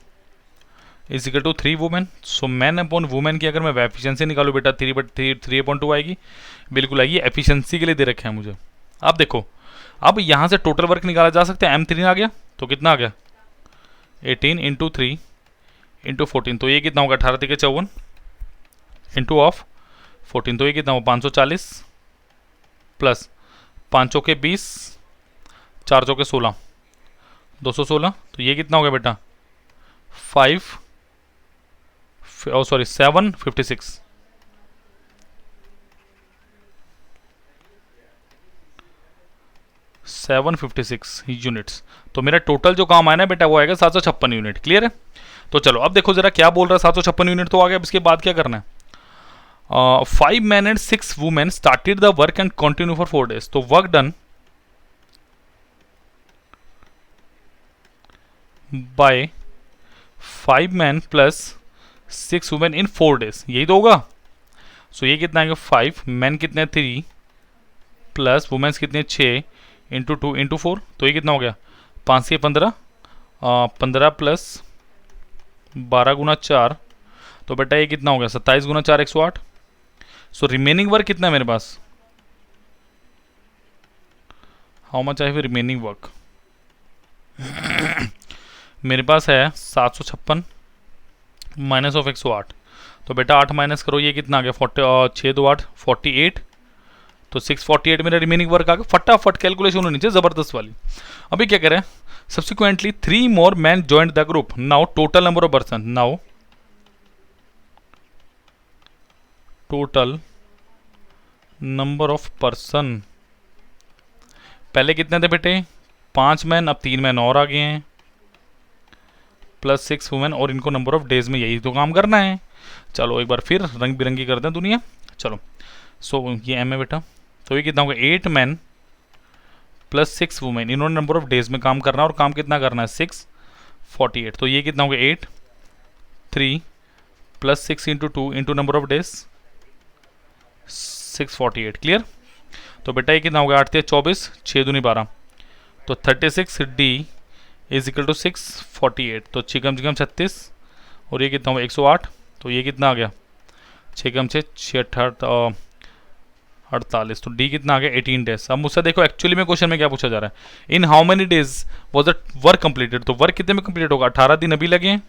is equal to 3 women. So man upon women की अगर मैं एफिशिएंसी निकालूँ बेटा 3/2 आएगी, बिल्कुल आएगी। एफिशिएंसी के लिए दे रखे हैं मुझे। अब देखो, अब यहाँ से टोटल वर्क निकाला जा सकता है। M3 आ गया तो कितना आ गया 18 इंटू 3 इंटू 14, तो ये कितना होगा 18 3 54 इंटू ऑफ 14, तो ये कितना होगा 540 प्लस 5 के 20 4 के 16 216, तो ये कितना हो गया बेटा 756 756 यूनिट्स। तो मेरा टोटल जो काम आया ना बेटा वो आएगा 756 यूनिट। क्लियर है? तो चलो अब देखो जरा क्या बोल रहा है। 756 यूनिट तो आ गया, अब इसके बाद क्या करना है? 5 men and 6 women started the work and continue for 4 days। तो work done by 5 men plus 6 women in 4 days, यही तो होगा। सो ये कितना आएगा 5 men कितने 3 प्लस वुमेन्स कितने 6 इंटू 2 इंटू 4, तो ये कितना हो गया 5 से 15 15 प्लस 12 गुना 4, तो बेटा ये कितना हो गया 27 गुना 4 108। सो रिमेनिंग वर्क कितना है मेरे पास? How much I have remaining work? मेरे पास है 756 माइनस ऑफ 108, तो बेटा 8 माइनस करो, ये कितना आ गया 6 2 8 48, तो 648 मेरा रिमेनिंग वर्क आ गया। फटाफट कैलकुलेशन होनी चाहिए ज़बरदस्त वाली। अभी क्या करें? Subsequently 3 more men joined the group। Now total number of person, now total number of person, पहले कितने थे बेटे 5 मैन, अब 3 मैन और आ गए हैं प्लस 6 वुमेन, और इनको नंबर ऑफ डेज में यही तो काम करना है। चलो एक बार फिर रंग बिरंगी कर दें दुनिया। चलो सो ये M है बेटा, तो ये कितना होगा 8 मैन प्लस 6 वुमेन, इन्होंने नंबर ऑफ डेज में काम करना है, और काम कितना करना है 648, तो ये कितना होगा 8 3 plus 6 into 2 into number of days 648। Clear? तो बेटा ये कितना होगा 8 24 6 दूनी 12, तो 36D इज इक्वल टू 648, तो 6 कम 36, और ये कितना होगा 108, तो ये कितना आ गया 6 कम 6 48, तो डी कितना आ गया 18 डेज। अब मुझसे देखो एक्चुअली में क्वेश्चन में क्या पूछा जा रहा है, in how many days was the work completed. तो वर्क कितने में कंप्लीट होगा 18 दिन अभी लगे हैं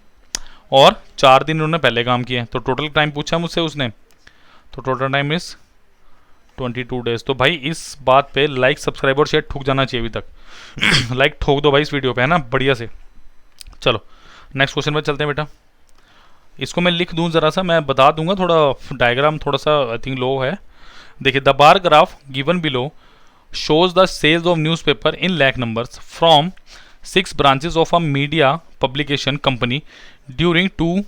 और 4 दिन उन्होंने पहले काम किए, तो टोटल टाइम पूछा मुझसे उसने, तो टोटल टाइम इज 22 डेज। तो भाई इस बात पे लाइक सब्सक्राइब और शेयर ठुक जाना चाहिए अभी तक। लाइक ठोक दो भाई इस वीडियो पे, है ना, बढ़िया से। चलो नेक्स्ट क्वेश्चन पे चलते हैं बेटा। इसको मैं लिख दूं ज़रा सा, मैं बता दूंगा, थोड़ा डायग्राम थोड़ा सा आई थिंक लो है। देखिए the bar graph given below shows the sales of newspaper in lakh numbers from 6 branches of a media publication company during 2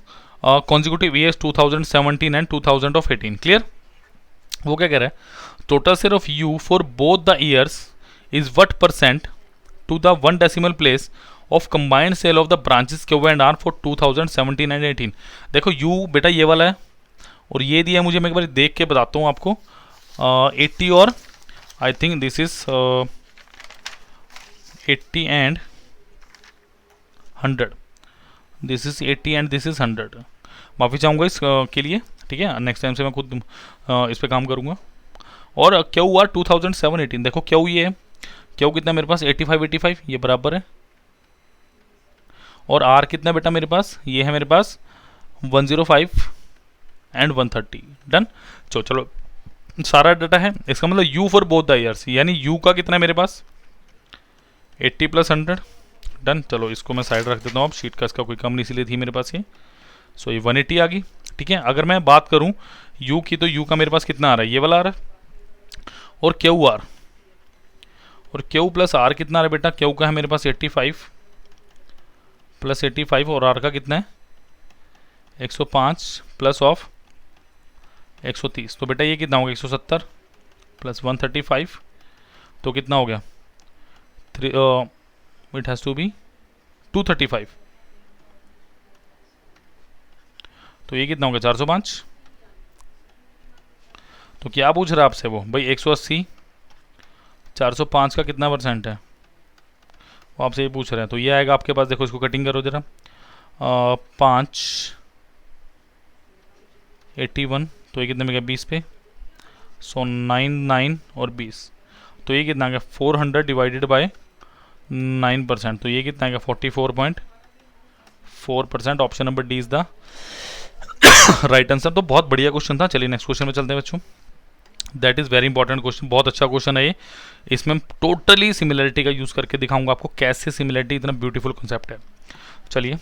consecutive years 2017 and 2018। Clear? वो क्या कह रहा है, total share of you for both the years is what percent to the 1 decimal place of combined sale of the branches Q and R for 2017 and 18। देखो you बेटा ये वाला है, और ये दिया मुझे, मैं एक बार देख के बताता हूँ आपको। 80 और I think this is 80 and 100, this is 80 and this is 100। माफ़ी चाहूँगा इस के लिए, ठीक है, नेक्स्ट टाइम से मैं खुद इस पे काम करूँगा। और क्या हुआ 2007-18, देखो क्या हुई है, क्या कितना मेरे पास 85 ये बराबर है, और आर कितना बेटा मेरे पास, ये है मेरे पास 105 एंड 130। डन। चलो सारा डाटा है, इसका मतलब u for both the years, यानी u का कितना है मेरे पास 80 + 100। डन। चलो इसको मैं साइड रख देता हूँ, अब शीट का इसका कोई कम नहीं इसलिए थी मेरे पास ये। सो ये 180 आ गई। ठीक है, अगर मैं बात करूँ u की तो u का मेरे पास कितना आ रहा है, ये वाला आ रहा है। और QR, और Q + R कितना आ रहा है बेटा, Q का है मेरे पास 85 + 85 और R का कितना है 105 प्लस ऑफ 130। तो बेटा ये कितना हो गया 170 + 135, तो कितना हो गया इट हैज़ टू बी 235। तो ये कितना हो गया 405। तो क्या पूछ रहा है आपसे वो भाई 180 405 का कितना % है, वो आपसे ये पूछ रहे हैं। तो ये आएगा आपके पास, देखो इसको कटिंग करो जरा, 5 81, तो ये कितने में गया 20 पे, सो 9 और 20, तो ये कितना आ गया 400 डिवाइडेड बाय 9%, तो ये कितना आ गया 44.4%। Option number D is the right answer. तो बहुत बढ़िया क्वेश्चन था। चलिए नेक्स्ट क्वेश्चन में चलते हैं बच्चों। That is very important question, बहुत अच्छा क्वेश्चन है ये। इसमें हम टोटली सिमिलरिटी का यूज़ करके दिखाऊंगा आपको कैसे सिमिलरिटी इतना ब्यूटीफुल कॉन्सेप्ट है। चलिए,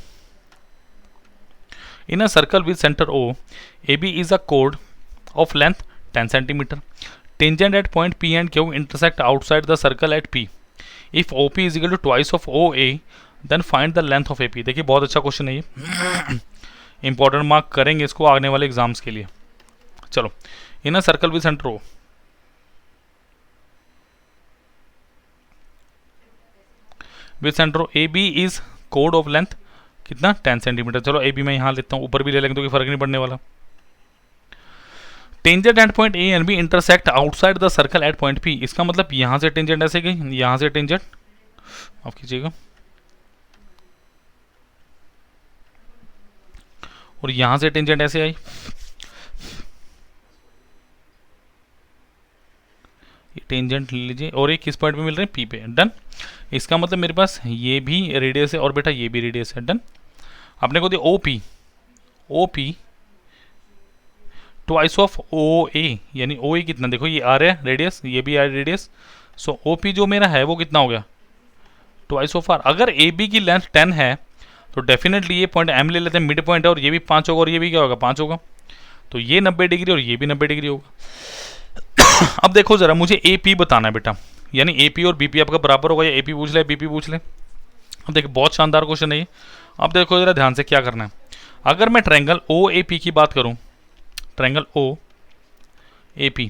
in a circle with centre O, AB is a chord of length 10 cm. Tangent at point P and Q intersect outside the circle at P. If OP is equal to twice of OA, then find the length of AP. देखिए बहुत अच्छा question है ये, important mark करेंगे इसको आने वाले exams के लिए। चलो, in a circle with centre O, with centre O, AB is कोड ऑफ लेंथ कितना 10 सेंटीमीटर। चलो AB मैं यहाँ लेता हूँ, ऊपर भी ले लेंगे तो कोई फर्क नहीं पड़ने वाला। Tangent at point A and B intersect outside the circle eight point P। इसका मतलब यहाँ से टेंजेंट ऐसे गई, यहाँ से टेंजेंट ऑफ कीजिएगा, और यहाँ से टेंजेंट ऐसे आई, ये टेंजेंट ले लीजिए, और ये किस पॉइंट पे मिल रहे हैं P पे। डन। इसका मतलब मेरे पास ये भी रेडियस है और बेटा ये भी रेडियस है। डन। आपने को दिया OP ट्वाइस ऑफ OA, यानी OA कितना, देखो ये आ रहा है रेडियस, ये भी आ रहा है रेडियस, सो OP जो मेरा है वो कितना हो गया ट्वाइस ऑफ R। अगर AB की लेंथ 10 है तो डेफिनेटली ये पॉइंट M ले लेते हैं, मिड पॉइंट है, और ये भी 5 होगा और ये भी क्या होगा 5 होगा, तो ये 90 डिग्री और ये भी 90 डिग्री होगा। अब देखो जरा, मुझे AP बताना है बेटा, यानी AP और BP आपका बराबर होगा, या AP पूछ ले BP पूछ ले। अब देखिए बहुत शानदार क्वेश्चन है ये। अब देखो जरा ध्यान से क्या करना है। अगर मैं ट्रायंगल OAP की बात करूं, triangle OAP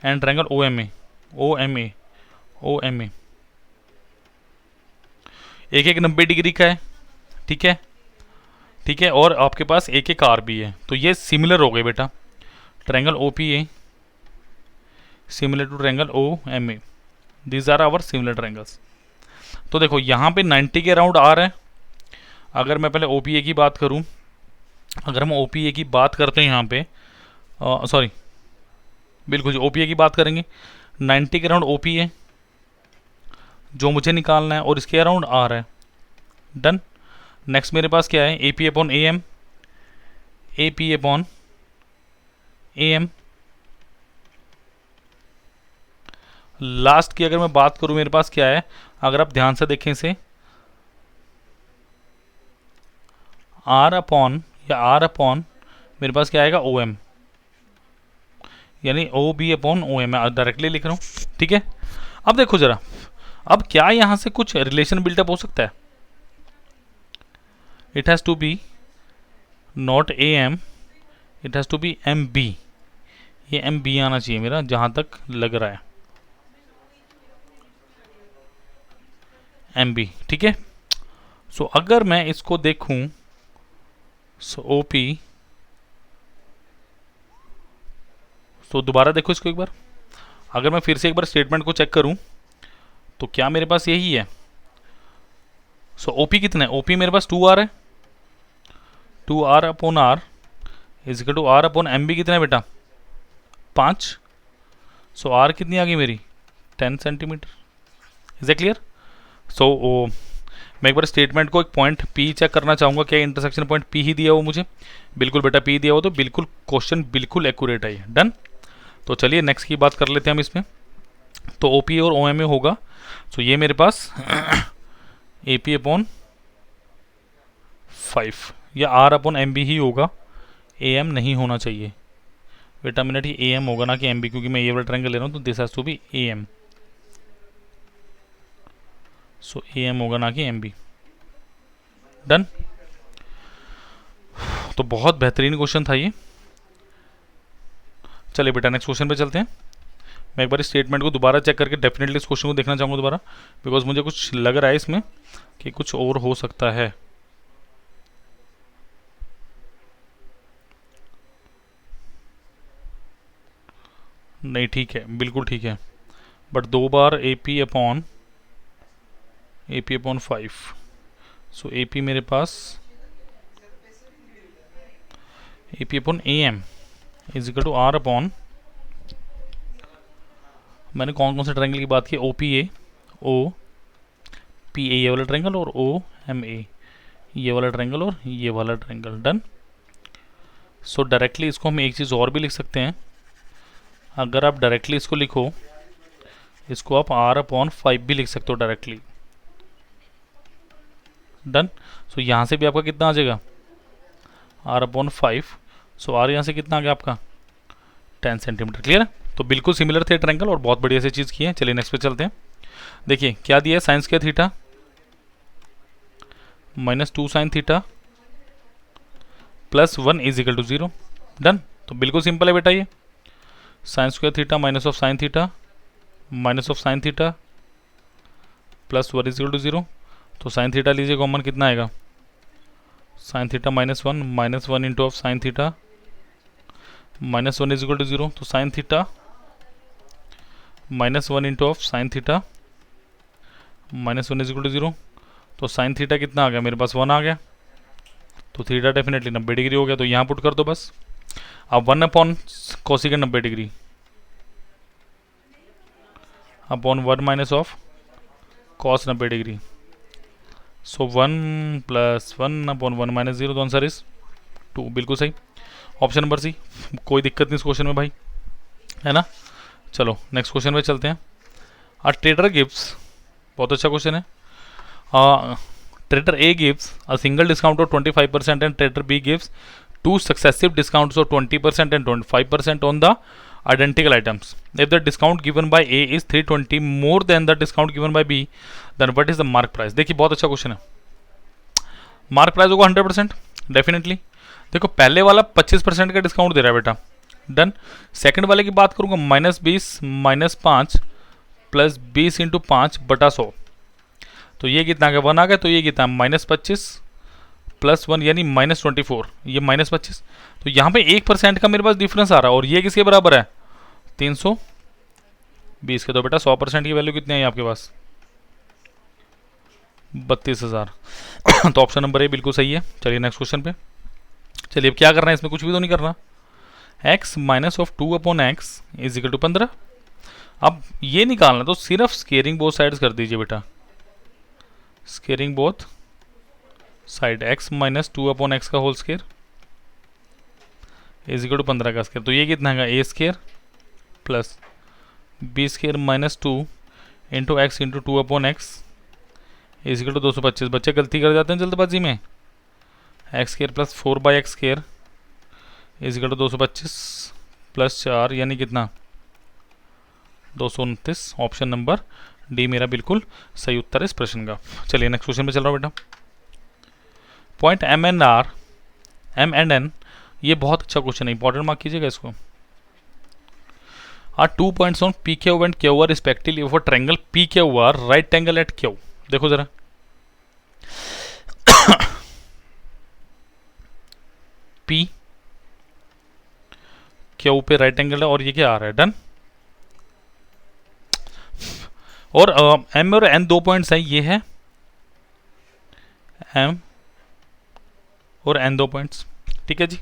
and triangle OMA, एक 90 डिग्री का है, ठीक है, और आपके पास एक आर भी है, तो ये सिमिलर हो गए बेटा। Triangle OPA similar to triangle OMA, these are our similar triangles. तो देखो यहाँ पे 90 के अराउंड आ रहा है। अगर मैं पहले OPA की बात करूँ, अगर हम OPA की बात करते हैं यहाँ पे, सॉरी बिल्कुल जी OPA की बात करेंगे, 90 के अराउंड OPA जो मुझे निकालना है, और इसके अराउंड आ रहा है। डन। नेक्स्ट मेरे पास क्या है AP अपॉन AM। लास्ट की अगर मैं बात करूं मेरे पास क्या है, अगर आप ध्यान से देखें इसे, R अपॉन मेरे पास क्या आएगा OM, यानी OB अपॉन OM, मैं डायरेक्टली लिख रहा हूं। ठीक है, अब देखो जरा, अब क्या यहां से कुछ रिलेशन बिल्डअप हो सकता है। It has to be not AM, it has to be MB, ये MB आना चाहिए मेरा जहां तक लग रहा है, MB। ठीक है, सो अगर मैं इसको देखूं, सो OP, सो दोबारा देखो इसको एक बार, अगर मैं फिर से एक बार स्टेटमेंट को चेक करूं तो क्या मेरे पास यही है। सो OP कितना है, OP मेरे पास 2R है, 2R upon R is equal to R upon MB कितना है बेटा 5। सो R कितनी आ गई मेरी 10 centimetre. Is a clear. So मैं एक बार स्टेटमेंट को एक पॉइंट पी चेक करना चाहूँगा, क्या इंटरसेक्शन पॉइंट पी ही दिया हो मुझे? बिल्कुल बेटा पी दिया हो, तो बिल्कुल क्वेश्चन बिल्कुल एक्यूरेट है ये। डन। तो चलिए नेक्स्ट की बात कर लेते हैं हम इसमें। तो ओ पी और ओ एम ए होगा, तो ये मेरे पास ए पी अपॉन 5 या आर अपॉन एम बी ही होगा, ए एम नहीं होना चाहिए बेटा मिनट, ये ए एम होगा ना कि एम बी, क्योंकि मैं ये वाला ट्रायंगल ले रहा हूँ, तो this has to be A M. So A M होगा ना कि एम बी। डन। तो बहुत बेहतरीन क्वेश्चन था ये। चलिए बेटा नेक्स्ट क्वेश्चन पे चलते हैं। मैं एक बार इस स्टेटमेंट को दोबारा चेक करके डेफिनेटली इस क्वेश्चन को देखना चाहूँगा दोबारा, बिकॉज मुझे कुछ लग रहा है इसमें कि कुछ और हो सकता है। नहीं ठीक है, बिल्कुल ठीक है, बट 2 बार A P upon 5। So A P मेरे पास A P upon A M is equal to R upon, मैंने कौन कौन से ट्रायंगल की बात की? O P A, O P A ये वाला ट्रायंगल, और ओ एम ए ये वाला ट्रायंगल, और ये वाला ट्रायंगल। डन। सो डायरेक्टली इसको हम एक चीज़ और भी लिख सकते हैं। अगर आप डायरेक्टली इसको लिखो, इसको आप आर अपॉन 5 भी लिख सकते हो डायरेक्टली। डन। सो यहाँ से भी आपका कितना आ जाएगा? Are upon 5। सो आर यहाँ से कितना आ गया आपका? 10 सेंटीमीटर। क्लियर है? तो बिल्कुल सिमिलर थे ट्रायंगल और बहुत बढ़िया से चीज़ की है। चलिए नेक्स्ट पे चलते हैं। देखिए क्या दिया है, sine square theta minus 2 sine theta plus 1 is equal to 0। Done. तो बिल्कुल सिंपल है बेटा ये, sine square theta minus of sine theta minus of sine theta plus 1 is equal to 0। तो साइन थीटा लीजिए कॉमन, कितना आएगा? Sine theta minus one into of sine theta minus 1 is equal to 0। तो sine theta minus 1 into of sine theta minus 1 is equal to 0। तो sine theta कितना आ गया मेरे पास? 1 आ गया। तो थीटा डेफिनेटली 90 डिग्री हो गया, तो यहाँ पुट कर दो बस। अब 1 upon cosecant 90 degree upon 1 minus of cos 90 degree. So 1 plus 1 upon 1 minus 0, तो आंसर इज 2। बिल्कुल सही, ऑप्शन नंबर सी। कोई दिक्कत नहीं इस क्वेश्चन में भाई, है ना। चलो नेक्स्ट क्वेश्चन पे चलते हैं। अ ट्रेडर गिव्स, बहुत अच्छा क्वेश्चन है। Trader A gives a single discount of 25% and trader B gives 2 successive discounts of 20% and 25% on the identical items. If the discount given by A is 320 more than the discount given by B, then what is the mark price? देखिए बहुत अच्छा question है। Mark price होगा 100% definitely. देखो पहले वाला 25% का discount दे रहा है बेटा। डन। सेकंड वाले की बात करूंगा, -20 -5 प्लस 20 इंटू 5 बटा 100। तो ये कितना आ गया? 1 आ गया। तो ये कितना? -25 प्लस 1 यानी -24, ये -25। तो यहाँ पे 1% का मेरे पास डिफरेंस आ रहा है, और ये किसके बराबर है? 320 के। तो बेटा 100% की वैल्यू कितनी है आपके पास? 32,000। तो ऑप्शन नंबर ए बिल्कुल सही है। चलिए नेक्स्ट क्वेश्चन पे। चलिए अब क्या करना है, इसमें कुछ भी तो नहीं करना। x minus of 2 upon x is equal to 15। अब ये निकालना, तो सिर्फ स्केयरिंग बोथ साइड्स कर दीजिए बेटा, squaring both side. x minus 2 upon x का whole square is equal to 15 का स्केयर। तो ये कितना है? A square plus b square minus 2 into x into 2 upon x is equal to 225। बच्चे गलती कर जाते हैं जल्दबाजी में। X square plus 4/x square is equal to 225 plus 4 यानी कितना? 229। ऑप्शन नंबर डी मेरा बिल्कुल सही उत्तर है इस प्रश्न का। चलिए नेक्स्ट क्वेश्चन पे चल रहा हूँ बेटा। पॉइंट एम एंड एन, ये बहुत अच्छा क्वेश्चन है, इंपॉर्टेंट मार्क कीजिएगा इसको। R 2 points on P Q and Q R respectively for triangle P Q R right angle at Q. देखो जरा, पी क्यू पे राइट एंगल है और ये क्या आ रहा है? डन। और एम और एन 2 पॉइंट्स हैं, ये है एम और एन 2 पॉइंट्स, ठीक है जी।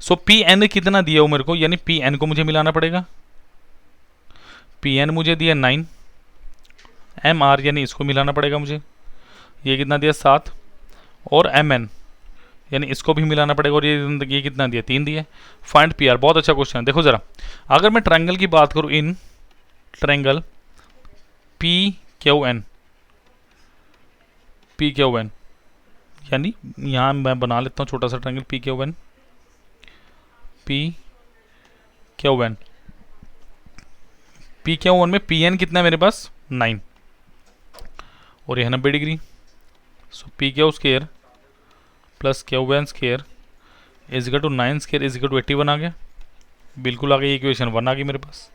सो पी एन कितना दिया हो मेरे को, यानी पी एन को मुझे मिलाना पड़ेगा। पी एन मुझे दिया 9, एम आर यानी इसको मिलाना पड़ेगा मुझे। ये कितना दिया 7, और एम एन यानी इसको भी मिलाना पड़ेगा, और ये कितना दिया 3 दिया। फाइंड पी आर, बहुत अच्छा क्वेश्चन है। देखो ज़रा, अगर मैं ट्रायंगल की बात करूँ, in triangle P Q N, P Q N यानी यहाँ मैं बना लेता हूँ छोटा सा triangle P Q N, P Q N, P Q N में पी एन कितना है मेरे पास 9, और यह 90 degree. So P Q square plus Q N square is equal to 9 square is equal to 81 आ गया, बिल्कुल आ गई, इक्वेशन 1 आ गई मेरे पास।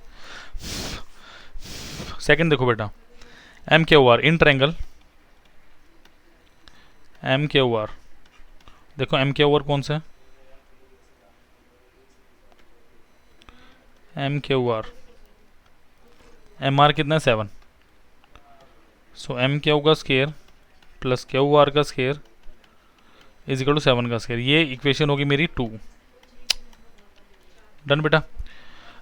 सेकंड देखो बेटा, M Q R in triangle M Q R, देखो एम क्यू आर कौन सा है, M Q R, M R कितना है 7, सो एम क्यू का स्क्वायर प्लस क्यू आर का स्क्वायर इज इक्वल टू 7 का स्क्वायर, ये इक्वेशन होगी मेरी 2। डन बेटा।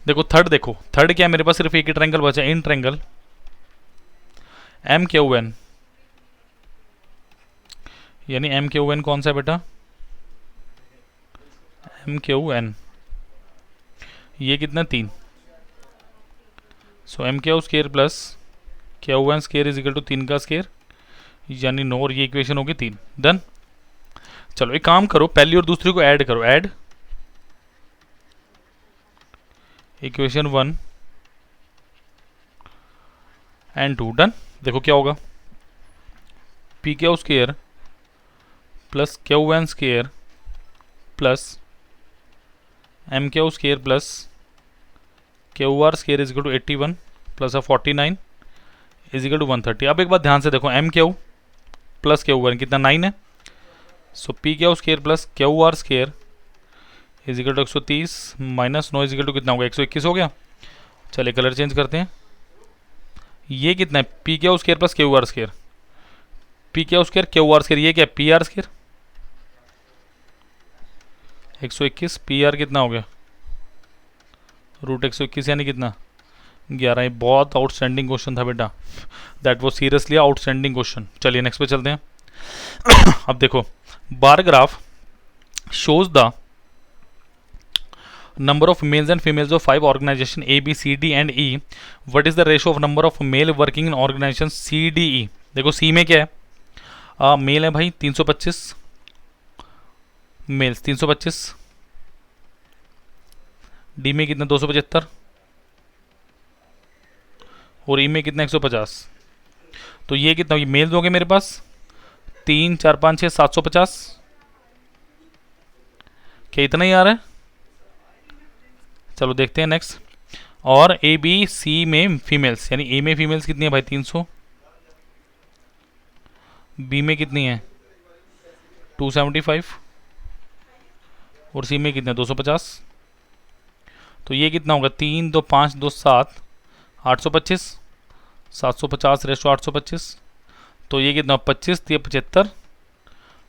देखो थर्ड, देखो थर्ड क्या है मेरे पास, सिर्फ एक ही ट्रायंगल बचा, in triangle M Q N, यानी एम क्यू एन कौन सा है बेटा, एम क्यू एन, ये कितना 3, so M Q square plus Q N square is equal to 3 का स्क्वायर यानी 9, और ये इक्वेशन होगी 3। डन। चलो एक काम करो, पहली और दूसरी को ऐड करो, ऐड इक्वेशन 1 एंड 2। डन। देखो क्या होगा, P Q square plus Q N square plus M Q square plus Q R square is equal to 81 plus 49 is equal to 130। अब एक बात ध्यान से देखो, M Q plus Q N कितना 9 है, so P Q square plus Q R square is equal to 130 minus 9 is equal to कितना होगा 121 हो गया। चलिए कलर चेंज करते हैं, ये कितना है P Q square plus Q R square, P Q square Q R square, ये क्या है P R square 121, P R कितना हो गया रूट 121 यानी कितना 11। बहुत आउटस्टैंडिंग क्वेश्चन था बेटा, that was seriously outstanding question. चलिए नेक्स्ट पे चलते हैं। अब देखो, bar graph shows the number of males and females of 5 organization A, B, C, D and E. What is the ratio of number of male working in organization C, D, E? देखो C में क्या है, mail है भाई 325, mails 325, D में कितना 275, और E में कितना 150। तो ये कितना, ये मेल्स हो गए मेरे पास 3 4 5 6 750, क्या इतना ही आ रहा है। चलो देखते हैं नेक्स्ट। और ए बी सी में फीमेल्स, यानी ए में फीमेल्स कितनी है भाई 300, बी में कितनी है 275, और सी में कितने 250। तो ये कितना होगा 3 2 5 2 7 825, 750 रेशो 825, तो ये कितना 25 3 75,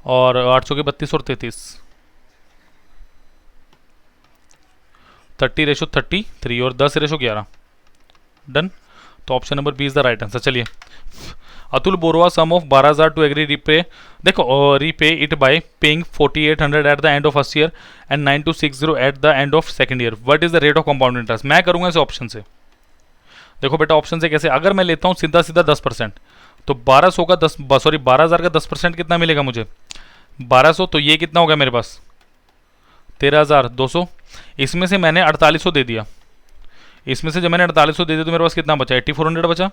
और 800 के 32 और 33, 30 रेशो 33 और 10 रेशो 11। डन। तो option number B is the right answer. चलिए, Atul borrows sum of 12,000 to agree repay, देखो repay it by paying 4800 at the end of first year and 9260 at the end of second year, what is the rate of compound interest. मैं करूंगा इसे option से। देखो बेटा option से कैसे, अगर मैं लेता हूँ सीधा सीधा 10%, तो 1200 का 10 सॉरी 12,000 का 10% कितना मिलेगा मुझे 1200, तो ये कितना होगा मेरे पास 13,200। इसमें से मैंने 4800 दे दिया, इसमें से जब मैंने 4800 दे दिया तो मेरे पास कितना बचा 8400 बचा।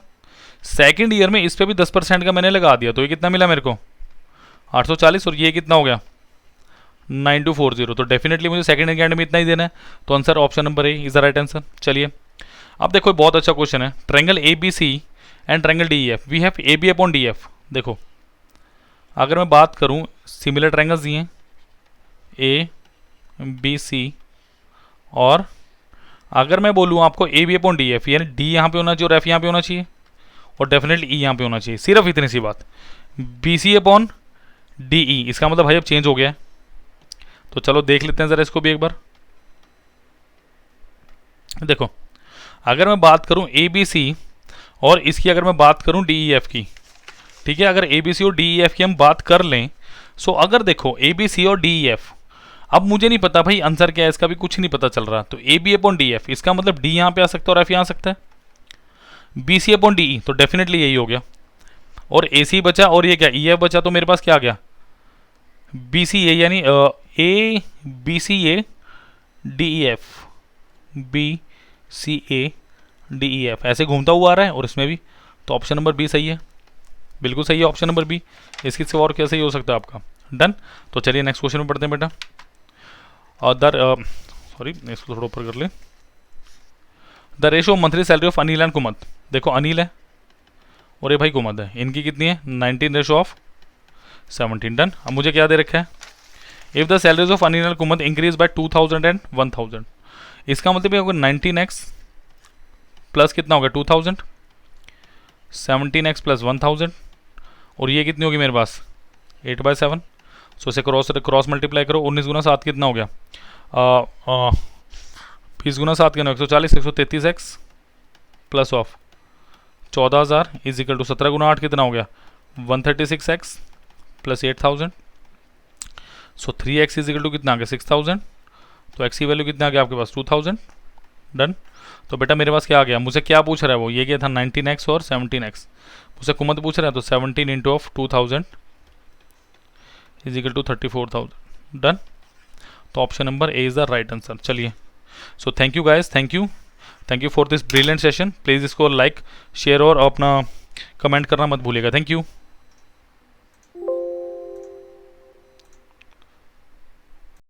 सेकंड ईयर में इस पर भी 10% का मैंने लगा दिया, तो ये कितना मिला मेरे को 840, और ये कितना हो गया 9240। तो डेफिनेटली मुझे सेकंड ईयर में इतना ही देना है, तो answer option number A is the right answer. चलिए अब देखो बहुत अच्छा क्वेश्चन है, triangle A B C and triangle D E F, we have A B upon D F. देखो अगर मैं बात करूँ, सिमिलर ट्रायंगल्स दिए ए बी सी, और अगर मैं बोलूँ आपको A B upon D F, यानी डी यहाँ पे होना चाहिए और एफ यहाँ पे होना चाहिए, और डेफिनेटली ई यहाँ पे होना चाहिए, सिर्फ इतनी सी बात। B C upon D E, इसका मतलब भाई अब चेंज हो गया है। तो चलो देख लेते हैं ज़रा इसको भी एक बार। देखो अगर मैं बात करूँ ए बी सी और इसकी अगर मैं बात करूँ डी ई एफ की, ठीक है, अगर ए बी सी और डी ई एफ की हम बात कर लें, सो अगर देखो ए बी सी और डी ई एफ, अब मुझे नहीं पता भाई आंसर क्या है इसका, भी कुछ नहीं पता चल रहा, तो A B upon D F, इसका मतलब डी यहाँ पे आ सकता है और एफ यहाँ आ सकता है, B C upon D E, तो डेफिनेटली यही हो गया, और ए सी बचा और ये क्या ई एफ बचा, तो मेरे पास क्या आ गया बी सी ए, यानी A B C A D E F, B C A D E F ऐसे घूमता हुआ आ रहा है, और इसमें भी, तो ऑप्शन नंबर बी सही है, बिल्कुल सही है ऑप्शन नंबर बी, इसकी से और कैसे ही हो सकता है आपका। डन। तो चलिए नेक्स्ट क्वेश्चन में पढ़ते हैं बेटा। सॉरी इसको थोड़ा ऊपर कर ले। The ratio monthly salary of Anil and Kumad, देखो अनिल है और ये भाई कुमद है, इनकी कितनी है 19 रेशो ऑफ 17। डन। अब मुझे क्या दे रखा है, if the salaries of Anil and Kumad increase by 2000 and 1000, इसका मतलब ये होगा 19x प्लस कितना होगा 2000, 17x प्लस 1000, और ये कितनी होगी मेरे पास 8/7। सो इसे क्रॉस मल्टीप्लाई करो, 19 गुना 7 कितना हो गया 20 गुना 7 कितना 140, 133x plus of 14000 is equal to 17 गुना 8 कितना हो गया 136x plus 8000। So 3x is equal to कितना आ गया 6000, तो x की वैल्यू कितना आ गया आपके पास 2000। डन। तो बेटा मेरे पास क्या आ गया, मुझे क्या पूछ रहा है वो, ये क्या था 19x और 17x, मुझे कुमत पूछ रहा है, तो 17 into of 2000 is equal to 34,000। Done. तो option number A is the right answer. चलिए, so thank you guys, thank you for this brilliant session. Please इसको लाइक शेयर और अपना कमेंट करना मत भूलिएगा। Thank you.